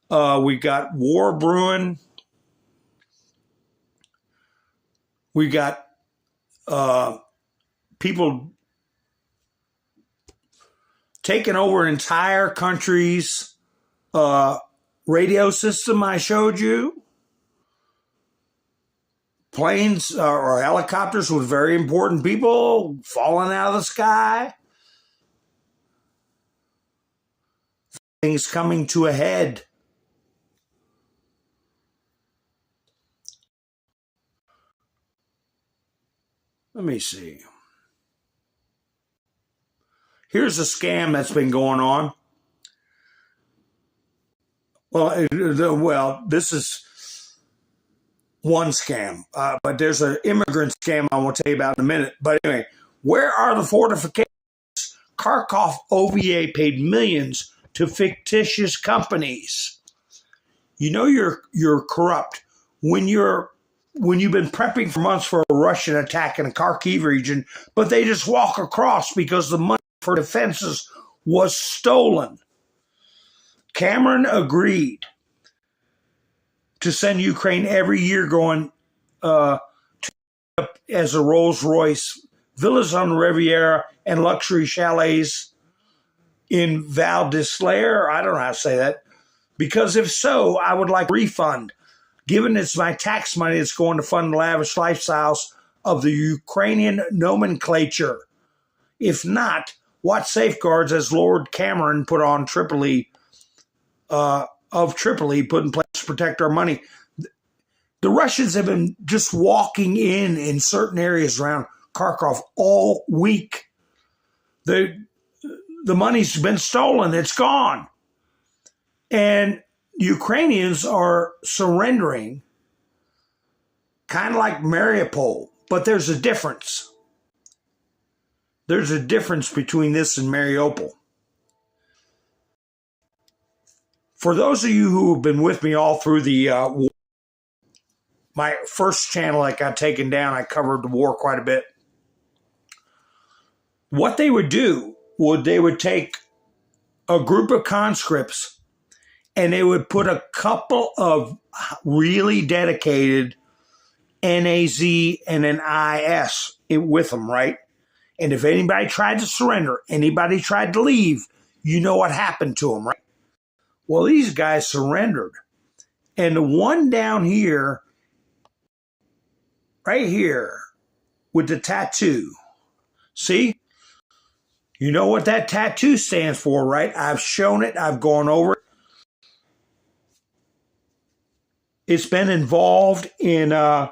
We've got war brewing. We got people taking over entire countries' radio system. I showed you. Planes or helicopters with very important people falling out of the sky. Things coming to a head. Let me see. Here's a scam that's been going on. Well, this is one scam, but there's an immigrant scam I will tell you about in a minute. But anyway, where are the fortifications? Kharkov OVA paid millions to fictitious companies. You know you're corrupt when you've been prepping for months for a Russian attack in the Kharkiv region, but they just walk across because the money for defenses was stolen. Cameron agreed to send Ukraine every year going as a Rolls-Royce, villas on the Riviera, and luxury chalets in Val d'Isère. I don't know how to say that. Because if so, I would like a refund. Given it's my tax money that's going to fund the lavish lifestyles of the Ukrainian nomenclature. If not, what safeguards has Lord Cameron put on Tripoli put in place to protect our money? The Russians have been just walking in certain areas around Kharkov all week. The money's been stolen. It's gone. And Ukrainians are surrendering, kind of like Mariupol. But there's a difference. There's a difference between this and Mariupol. For those of you who have been with me all through the war, my first channel that got taken down, I covered the war quite a bit. What they would do they would take a group of conscripts and they would put a couple of really dedicated NAZ and an IS with them, right? And if anybody tried to surrender, anybody tried to leave, you know what happened to them, right? Well, these guys surrendered. And the one down here, right here, with the tattoo, see? You know what that tattoo stands for, right? I've shown it. I've gone over it. It's been involved in a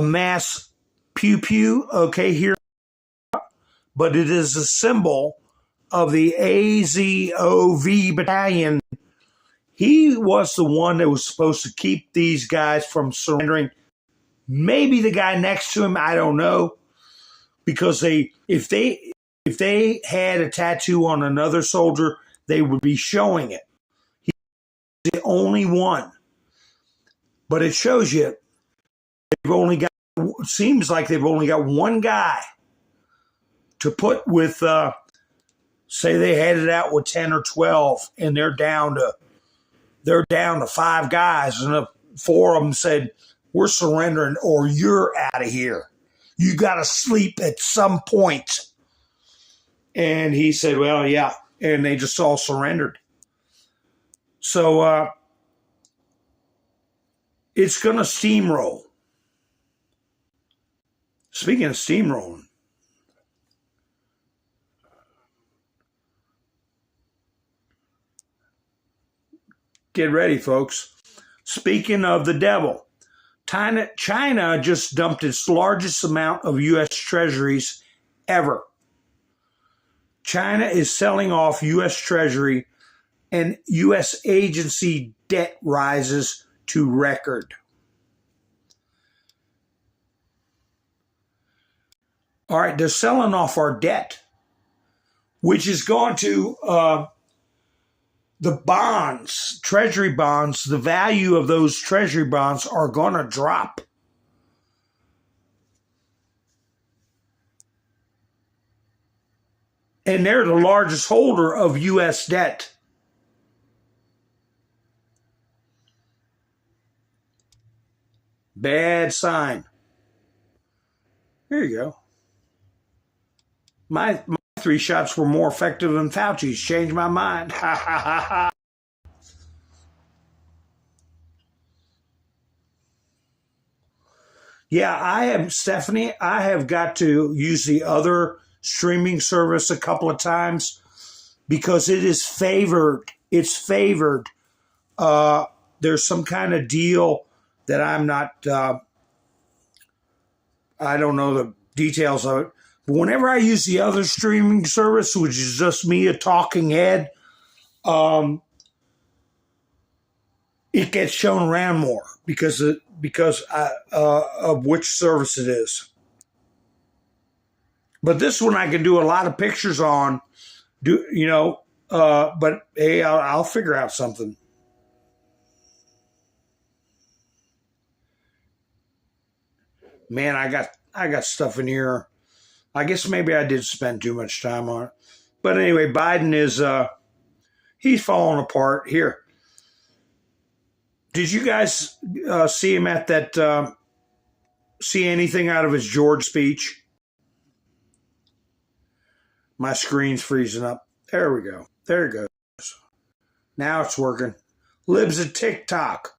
mass pew-pew, okay, here. But it is a symbol of the AZOV battalion He was the one that was supposed to keep these guys from surrendering. Maybe the guy next to him, I don't know, because if they had a tattoo on another soldier, they would be showing it. He's the only one. But it shows you seems like they've only got one guy to put with, say they had it out with 10 or 12 and they're down to 5 guys, and 4 of them said, we're surrendering or you're out of here. You got to sleep at some point. And he said, well, yeah. And they just all surrendered. So it's going to steamroll. Speaking of steamrolling, get ready, folks. Speaking of the devil, China just dumped its largest amount of U.S. treasuries ever. China is selling off U.S. Treasury, and U.S. agency debt rises to record. All right, they're selling off our debt, which is going to the bonds, treasury bonds. The value of those treasury bonds are going to drop. And they're the largest holder of U.S. debt. Bad sign. Here you go. My 3 shots were more effective than Fauci's. Changed my mind. Ha ha ha ha. Yeah, Stephanie, I have got to use the other streaming service a couple of times because it is favored. It's favored. There's some kind of deal that I'm not, I don't know the details of it. But whenever I use the other streaming service, which is just me, a talking head, it gets shown around more because of which service it is. But this one I can do a lot of pictures on. But hey, I'll figure out something. Man, I got stuff in here. I guess maybe I did spend too much time on it. But anyway, Biden is he's falling apart. Here. Did you guys see him at that see anything out of his George speech? My screen's freezing up. There we go. There it goes. Now it's working. Libs at TikTok.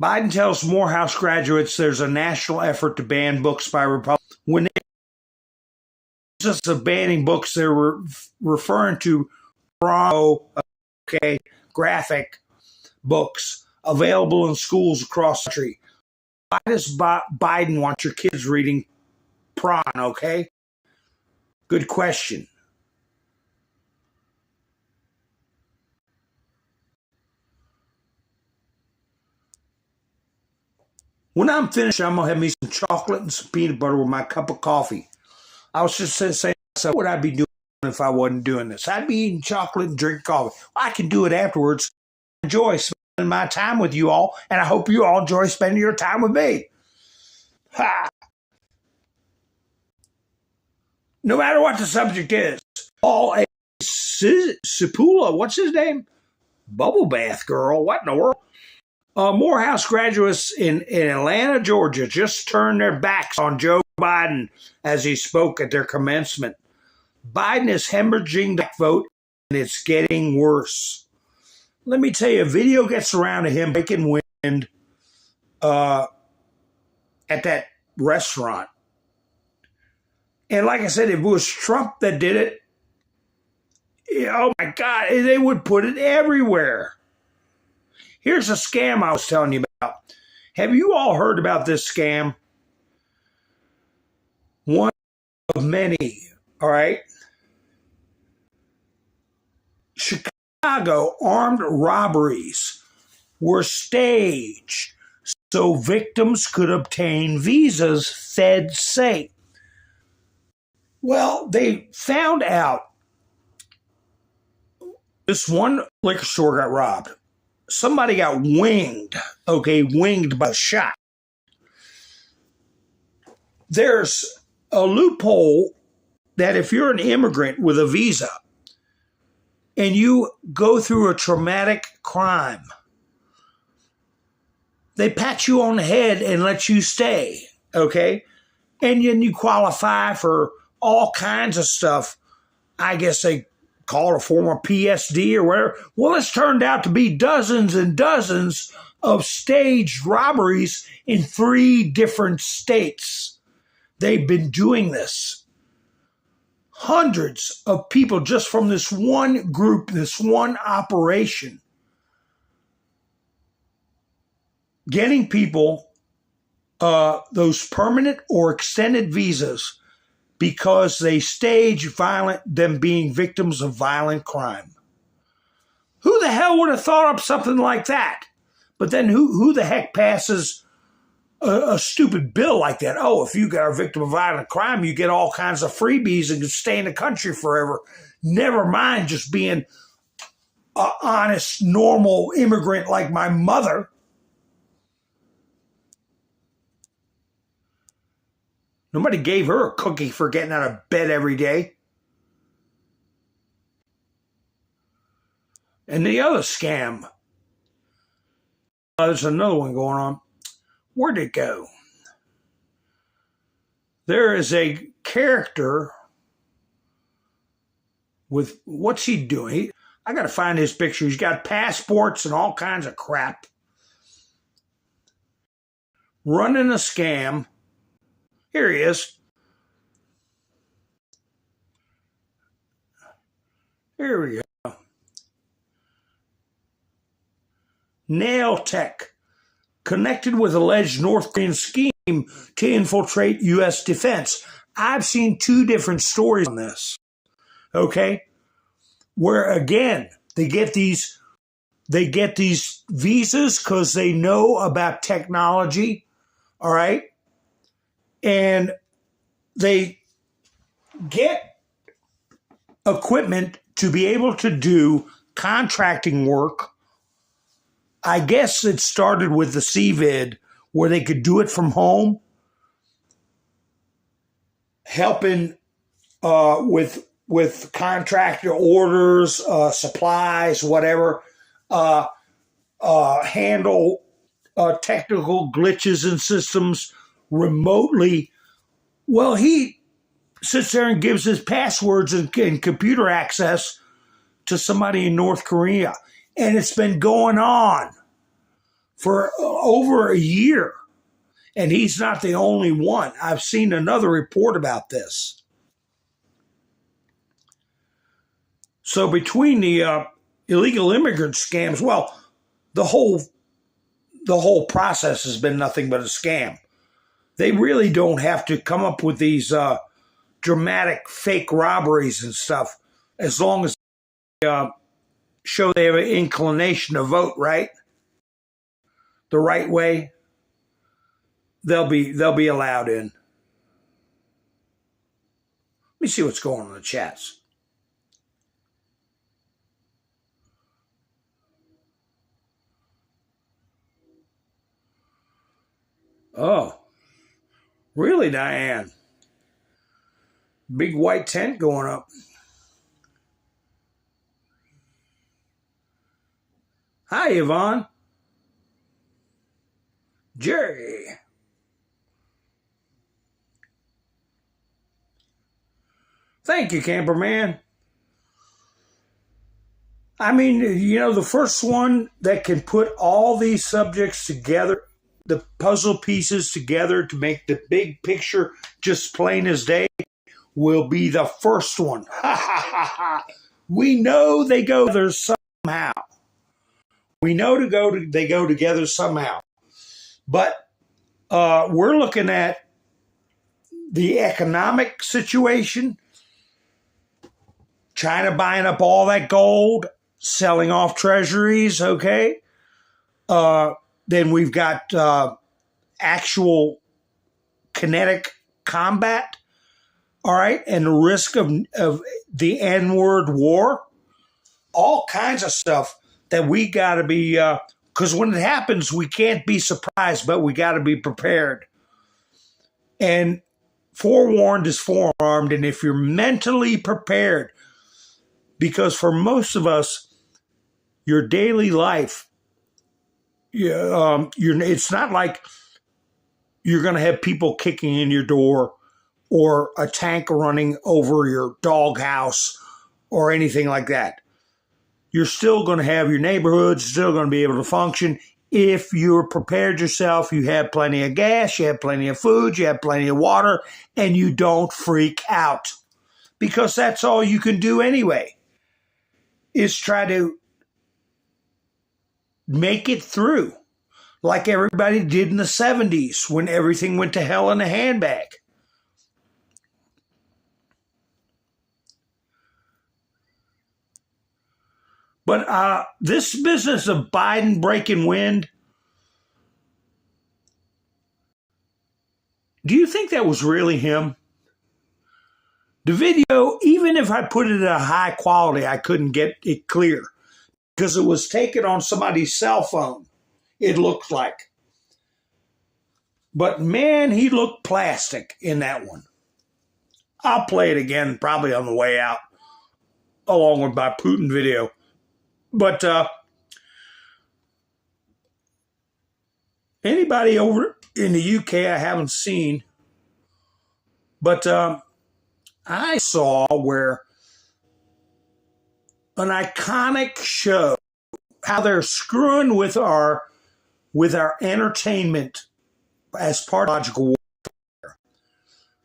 Biden tells Morehouse graduates there's a national effort to ban books by Republicans. When they just of banning books, they were referring to graphic books available in schools across the country. Why does Biden want your kids reading prawn, okay? Good question. When I'm finished, I'm going to have me some chocolate and some peanut butter with my cup of coffee. I was just saying, what would I be doing if I wasn't doing this? I'd be eating chocolate and drinking coffee. I can do it afterwards. I enjoy spending my time with you all, and I hope you all enjoy spending your time with me. Ha! No matter what the subject is, all a Sipula, what's his name? Bubble bath girl. What in the world? Morehouse graduates in Atlanta, Georgia, just turned their backs on Joe Biden as he spoke at their commencement. Biden is hemorrhaging the vote, and it's getting worse. Let me tell you, a video gets around to him breaking wind at that restaurant. And like I said, if it was Trump that did it, oh my God, they would put it everywhere. Here's a scam I was telling you about. Have you all heard about this scam? One of many, all right? Chicago Chicago, armed robberies were staged so victims could obtain visas, feds say. Well, they found out this one liquor store got robbed. Somebody got winged, winged by a shot. There's a loophole that if you're an immigrant with a visa and you go through a traumatic crime, they pat you on the head and let you stay, okay? And then you qualify for all kinds of stuff. I guess they call it a form of PSD or whatever. Well, it's turned out to be dozens and dozens of staged robberies in 3 different states. They've been doing this. Hundreds of people just from this one group, this one operation, getting people those permanent or extended visas because they stage them being victims of violent crime. Who the hell would have thought up something like that? But then who the heck passes a stupid bill like that? Oh, if you got a victim of violent crime, you get all kinds of freebies and can stay in the country forever. Never mind just being an honest, normal immigrant like my mother. Nobody gave her a cookie for getting out of bed every day. And the other scam. There's another one going on. Where'd it go? There is a character with, what's he doing? I got to find his picture. He's got passports and all kinds of crap. Running a scam. Here he is. Here we go. Nail Tech, connected with alleged North Korean scheme to infiltrate U.S. defense. I've seen 2 different stories on this. Okay? Where, again, they get these visas because they know about technology. All right? And they get equipment to be able to do contracting work. I guess it started with the CVID where they could do it from home, helping with contractor orders, supplies, whatever, handle technical glitches in systems remotely. Well, he sits there and gives his passwords and computer access to somebody in North Korea. And it's been going on for over a year. And he's not the only one. I've seen another report about this. So between the illegal immigrant scams, well, the whole process has been nothing but a scam. They really don't have to come up with these dramatic fake robberies and stuff as long as they show they have an inclination to vote right, the right way. They'll be allowed in. Let me see what's going on in the chats. Oh, really, Diane? Big white tent going up. Hi, Yvonne. Jerry. Thank you, Camperman. I mean, the first one that can put all these subjects together, the puzzle pieces together to make the big picture just plain as day, will be the first one. We know they go together somehow. We know they go together somehow. But we're looking at the economic situation, China buying up all that gold, selling off treasuries, okay? Then we've got actual kinetic combat, all right, and the risk of the N-word war, all kinds of stuff that we got to be, because when it happens, we can't be surprised, but we got to be prepared. And forewarned is forearmed, and if you're mentally prepared, because for most of us, your daily life, it's not like you're going to have people kicking in your door or a tank running over your doghouse or anything like that. You're still going to have your neighborhood, still going to be able to function if you're prepared yourself. You have plenty of gas, you have plenty of food, you have plenty of water, and you don't freak out, because that's all you can do anyway, is try to make it through like everybody did in the 70s when everything went to hell in a handbag. But this business of Biden breaking wind, do you think that was really him? The video, even if I put it at a high quality, I couldn't get it clear because it was taken on somebody's cell phone, it looked like. But man, he looked plastic in that one. I'll play it again probably on the way out, along with my Putin video. But anybody over in the UK I haven't seen, but I saw where an iconic show, how they're screwing with our entertainment as part of logical warfare.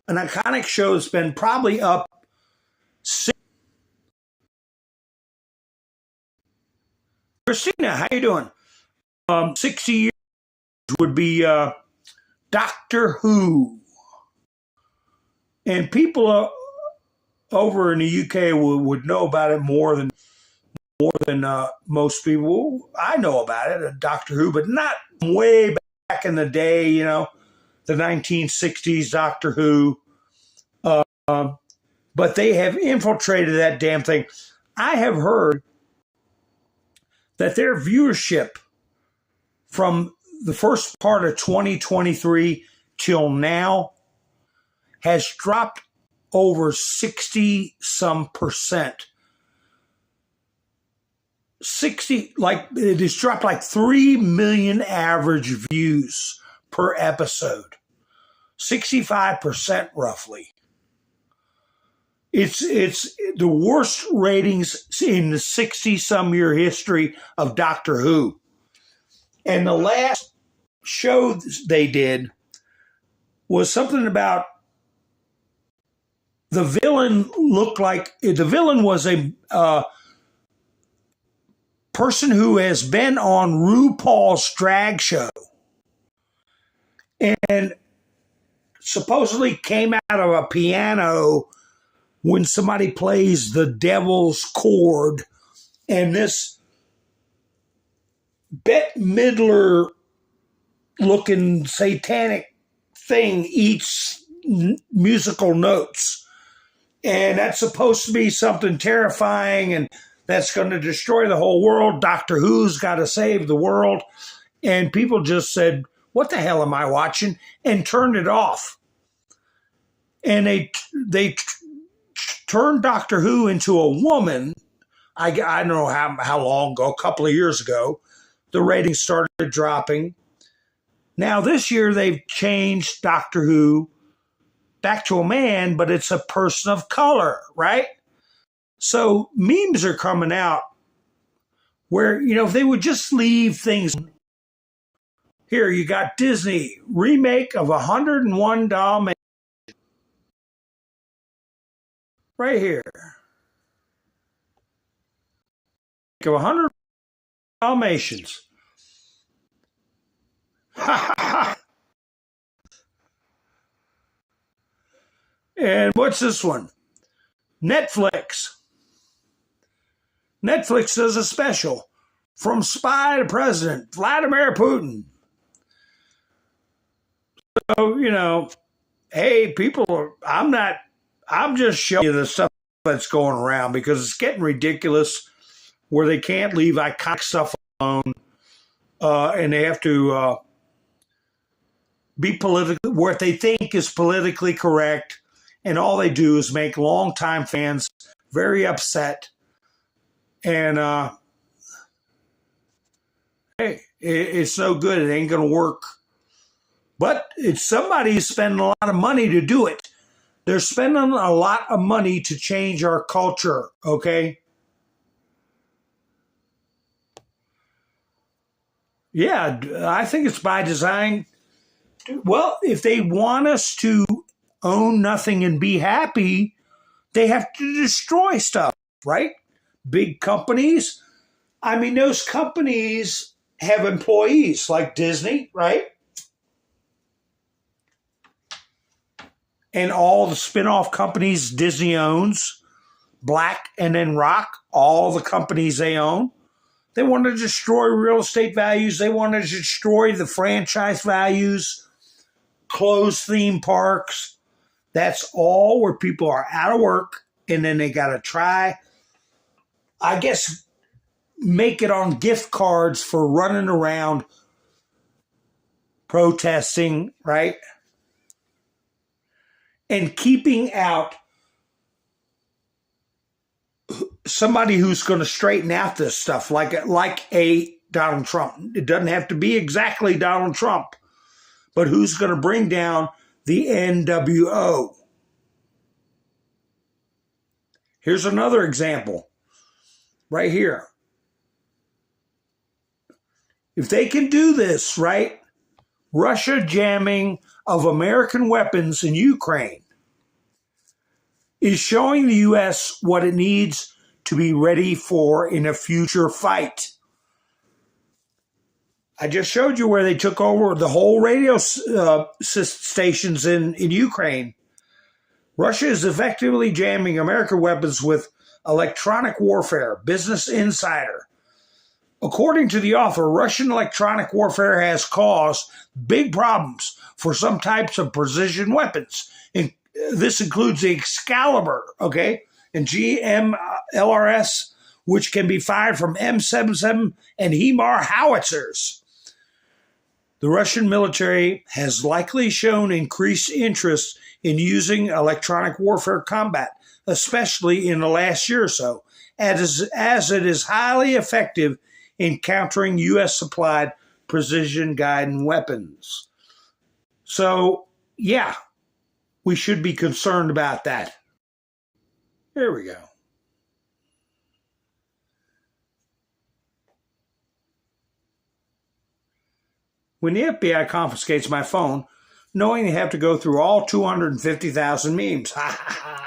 An iconic show that's been probably up. Christina, how you doing? 60 years would be Doctor Who. And people over in the UK would know about it more than most people. I know about it, Doctor Who, but not way back in the day, the 1960s Doctor Who. But they have infiltrated that damn thing. I have heard that their viewership from the first part of 2023 till now has dropped over 60 some percent. 60, like it has dropped like 3 million average views per episode. 65% roughly. It's the worst ratings in the 60-some year history of Doctor Who. And the last show they did was something about the villain was a person who has been on RuPaul's drag show and supposedly came out of a piano when somebody plays the devil's chord, and this Bette Midler looking satanic thing eats musical notes. And that's supposed to be something terrifying, and that's going to destroy the whole world. Doctor Who's got to save the world. And people just said, what the hell am I watching? And turned it off. And they turned Doctor Who into a woman. I don't know how long ago, a couple of years ago. The ratings started dropping. Now this year they've changed Doctor Who back to a man, but it's a person of color, right? So memes are coming out where, if they would just leave things. Here, you got Disney remake of 101 Dalmatians. Right here. Of 100 Dalmatians. And what's this one? Netflix Netflix does a special from spy to president, Vladimir Putin. So, hey, I'm just showing you the stuff that's going around because it's getting ridiculous where they can't leave iconic stuff alone and they have to be politically, what they think is politically correct. And all they do is make longtime fans very upset. And, hey, it's no good. It ain't going to work. But it's somebody's spending a lot of money to do it. They're spending a lot of money to change our culture, okay? Yeah, I think it's by design. Well, if they want us to own nothing and be happy, they have to destroy stuff, right? Big companies. I mean, those companies have employees like Disney, right? And all the spin-off companies Disney owns, Black and then Rock, all the companies they own. They want to destroy real estate values. They want to destroy the franchise values, close theme parks. That's all where people are out of work, and then they got to try, I guess, make it on gift cards for running around protesting, right? And keeping out somebody who's going to straighten out this stuff, like a Donald Trump. It doesn't have to be exactly Donald Trump, but who's going to bring down the NWO? Here's another example right here. If they can do this, right? Russia jamming of American weapons in Ukraine is showing the U.S. what it needs to be ready for in a future fight. I just showed you where they took over the whole radio stations in Ukraine. Russia is effectively jamming American weapons with electronic warfare. Business Insider. According to the author, Russian electronic warfare has caused big problems for some types of precision weapons. This includes the Excalibur, okay, and GMLRS, which can be fired from M77 and HIMAR howitzers. The Russian military has likely shown increased interest in using electronic warfare combat, especially in the last year or so, as it is highly effective in countering U.S.-supplied precision-guided weapons. So, yeah, we should be concerned about that. Here we go. When the FBI confiscates my phone, knowing they have to go through all 250,000 memes. Ha ha ha.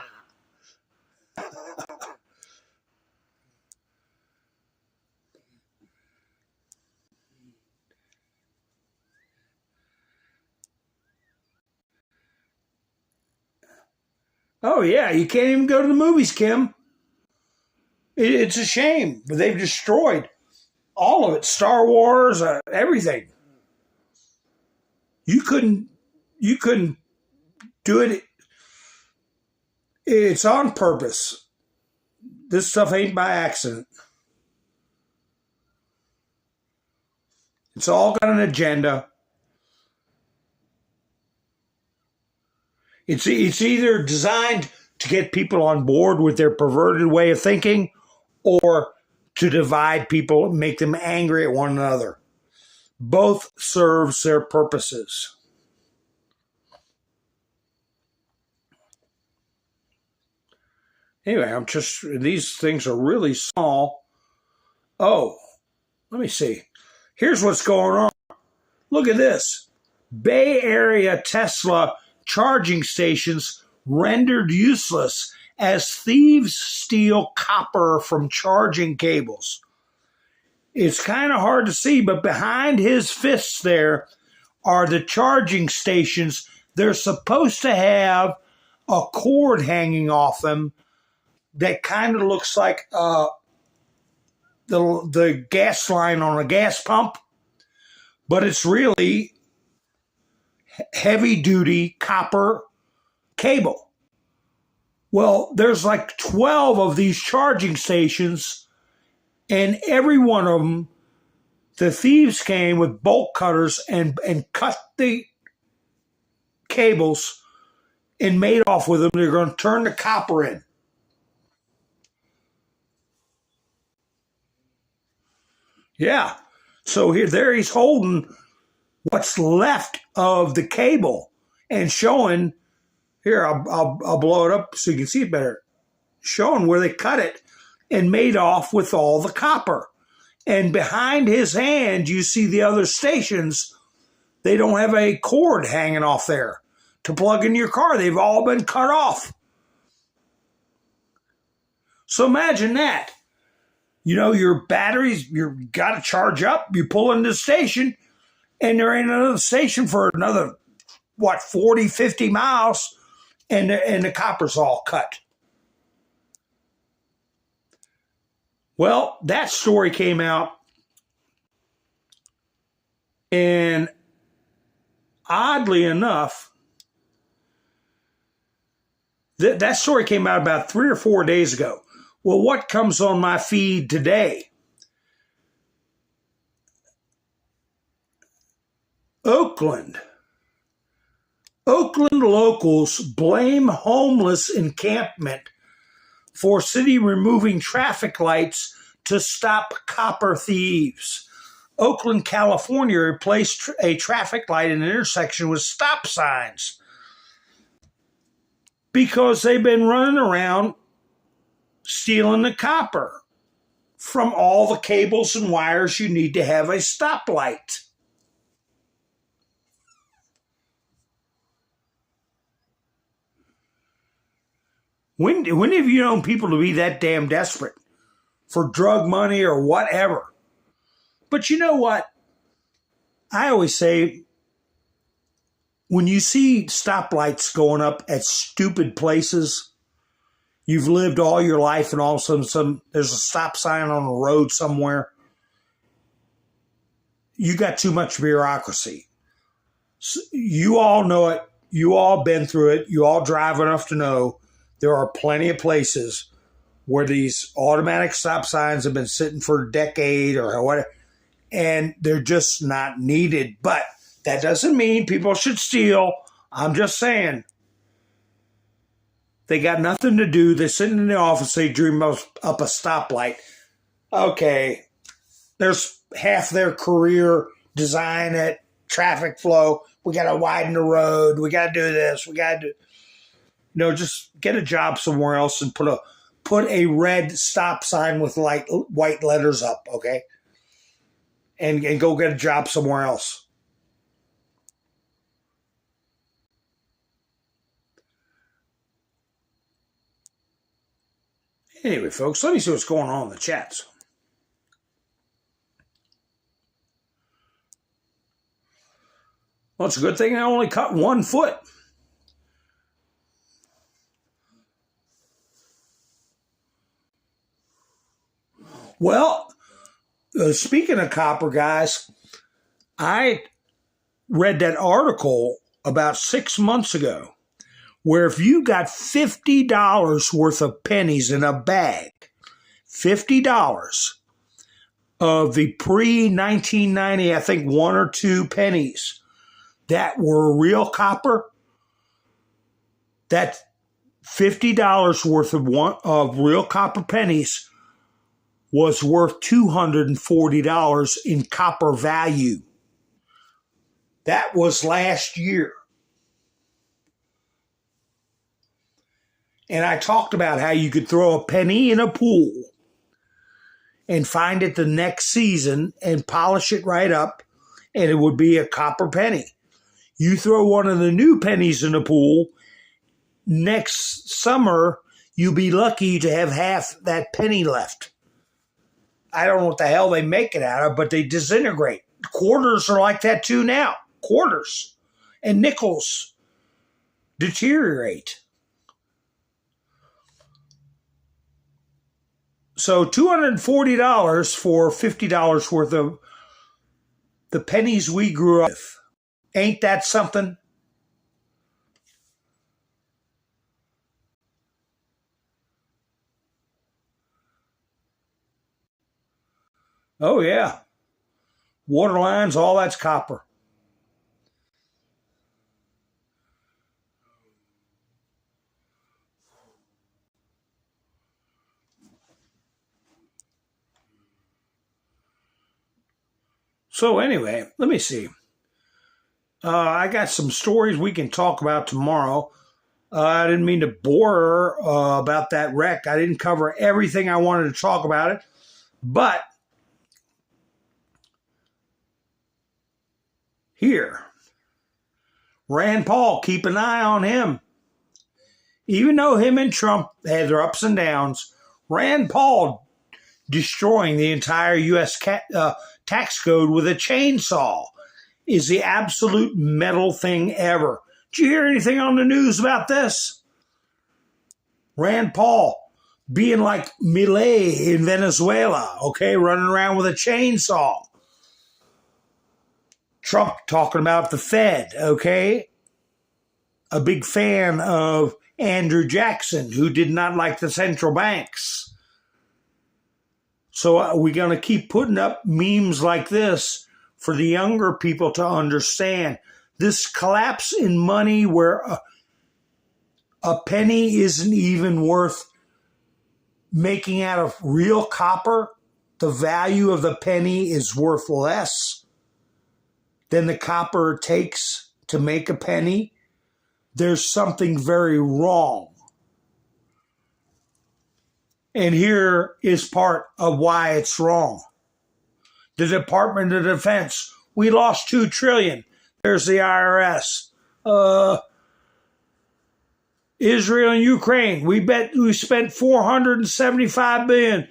Oh, yeah, you can't even go to the movies, Kim. It's a shame, but they've destroyed all of it. Star Wars, everything. You couldn't do it. It's on purpose. This stuff ain't by accident. It's all got an agenda. It's either designed to get people on board with their perverted way of thinking or to divide people and make them angry at one another. Both serves their purposes. Anyway, these things are really small. Oh, let me see. Here's what's going on. Look at this. Bay Area Tesla charging stations rendered useless as thieves steal copper from charging cables. It's kind of hard to see, but behind his fists there are the charging stations. They're supposed to have a cord hanging off them that kind of looks like the gas line on a gas pump, but it's really heavy-duty copper cable. Well, there's like 12 of these charging stations, and every one of them, the thieves came with bolt cutters and cut the cables and made off with them. They're going to turn the copper in. Yeah. So there he's holding what's left of the cable and showing, here, I'll blow it up so you can see it better, showing where they cut it and made off with all the copper. And behind his hand, you see the other stations, they don't have a cord hanging off there to plug in your car. They've all been cut off. So imagine that. You know, your batteries, you got to charge up. You pull into the station, and there ain't another station for another, 40, 50 miles, and the copper's all cut. Well, that story came out, and oddly enough, that story came out about 3 or 4 days ago. Well, what comes on my feed today? Oakland locals blame homeless encampment for city removing traffic lights to stop copper thieves. Oakland, California replaced a traffic light in an intersection with stop signs because they've been running around stealing the copper from all the cables and wires you need to have a stoplight. When have you known people to be that damn desperate for drug money or whatever? But you know what? I always say, when you see stoplights going up at stupid places, you've lived all your life and all of a sudden there's a stop sign on the road somewhere, you got too much bureaucracy. You all know it. You all been through it. You all drive enough to know there are plenty of places where these automatic stop signs have been sitting for a decade or whatever, and they're just not needed. But that doesn't mean people should steal. I'm just saying, they got nothing to do. They're sitting in the office, they dream up a stoplight. Okay, there's half their career design it, traffic flow. We got to widen the road. We got to do this. We got to do... No, just get a job somewhere else and put a red stop sign with white letters up, okay? And go get a job somewhere else. Anyway, folks, let me see what's going on in the chats. Well, it's a good thing I only cut 1 foot. Well, speaking of copper, guys, I read that article about 6 months ago where if you got $50 worth of pennies in a bag, $50 of the pre-1990, I think 1 or 2 pennies that were real copper, that $50 worth of real copper pennies was worth $240 in copper value. That was last year. And I talked about how you could throw a penny in a pool and find it the next season and polish it right up, and it would be a copper penny. You throw one of the new pennies in the pool, next summer, you'll be lucky to have half that penny left. I don't know what the hell they make it out of, but they disintegrate. Quarters are like that too now. Quarters and nickels deteriorate. So $240 for $50 worth of the pennies we grew up with. Ain't that something? Oh, yeah. Water lines, all that's copper. So anyway, let me see. I got some stories we can talk about tomorrow. I didn't mean to bore about that wreck. I didn't cover everything I wanted to talk about it. But here, Rand Paul, keep an eye on him. Even though him and Trump had their ups and downs, Rand Paul destroying the entire U.S. tax code with a chainsaw is the absolute metal thing ever. Did you hear anything on the news about this? Rand Paul being like Milei in Venezuela, okay, running around with a chainsaw. Trump talking about the Fed, okay? A big fan of Andrew Jackson, who did not like the central banks. So we're going to keep putting up memes like this for the younger people to understand. This collapse in money where a penny isn't even worth making out of real copper. The value of the penny is worth less than the copper it takes to make a penny. There's something very wrong. And here is part of why it's wrong. The Department of Defense, we lost $2 trillion. There's the IRS. Israel and Ukraine, we spent $475 billion.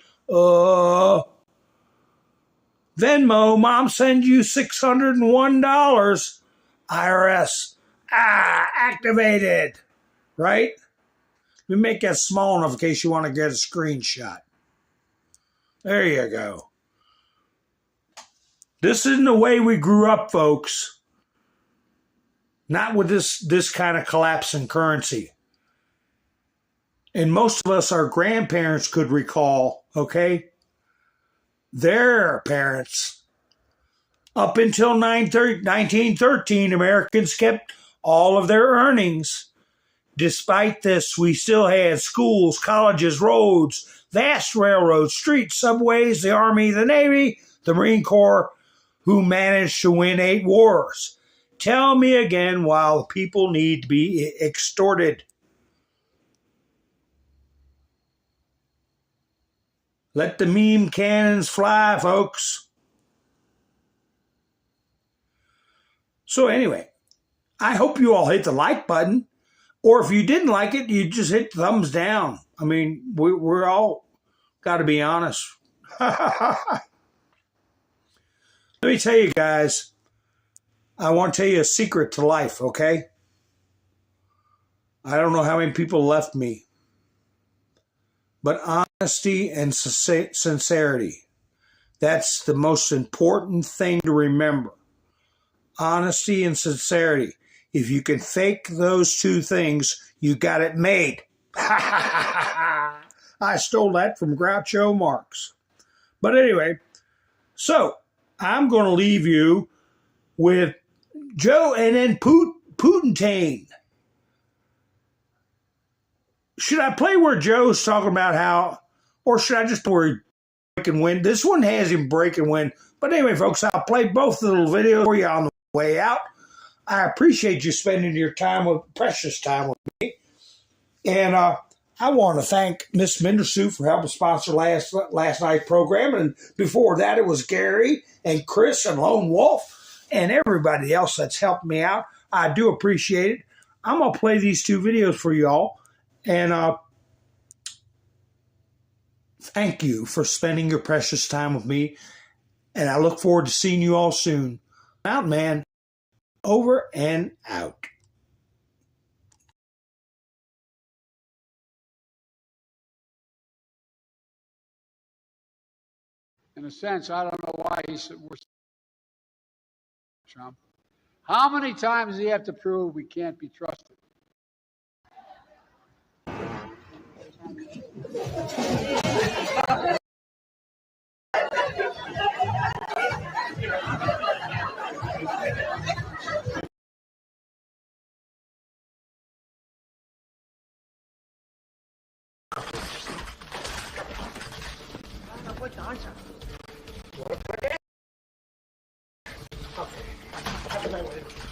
Venmo, mom send you $601. IRS, activated, right? We make that small enough in case you want to get a screenshot. There you go. This isn't the way we grew up, folks. Not with this kind of collapse in currency. And most of us, our grandparents could recall, okay, their parents. Up until 1913, Americans kept all of their earnings. Despite this, we still had schools, colleges, roads, vast railroads, streets, subways, the Army, the Navy, the Marine Corps, who managed to win 8 wars. Tell me again while people need to be extorted. Let the meme cannons fly, folks. So anyway, I hope you all hit the like button. Or if you didn't like it, you just hit thumbs down. I mean, we're all got to be honest. Let me tell you guys, I want to tell you a secret to life, okay? I don't know how many people left me. But honesty and sincerity, that's the most important thing to remember. Honesty and sincerity. If you can fake those two things, you got it made. I stole that from Groucho Marx. But anyway, so I'm going to leave you with Joe and then Putin. Should I play where Joe's talking about how, or should I just play where he break and win? This one has him break and win. But anyway, folks, I'll play both little videos for you on the way out. I appreciate you spending your precious time with me. And I want to thank Miss Mindersuit for helping sponsor last night's program. And before that, it was Gary and Chris and Lone Wolf and everybody else that's helped me out. I do appreciate it. I'm going to play these 2 videos for y'all. And thank you for spending your precious time with me. And I look forward to seeing you all soon. Mountain Man, over and out. In a sense, I don't know why we're Trump. How many times does he have to prove we can't be trusted? Okay.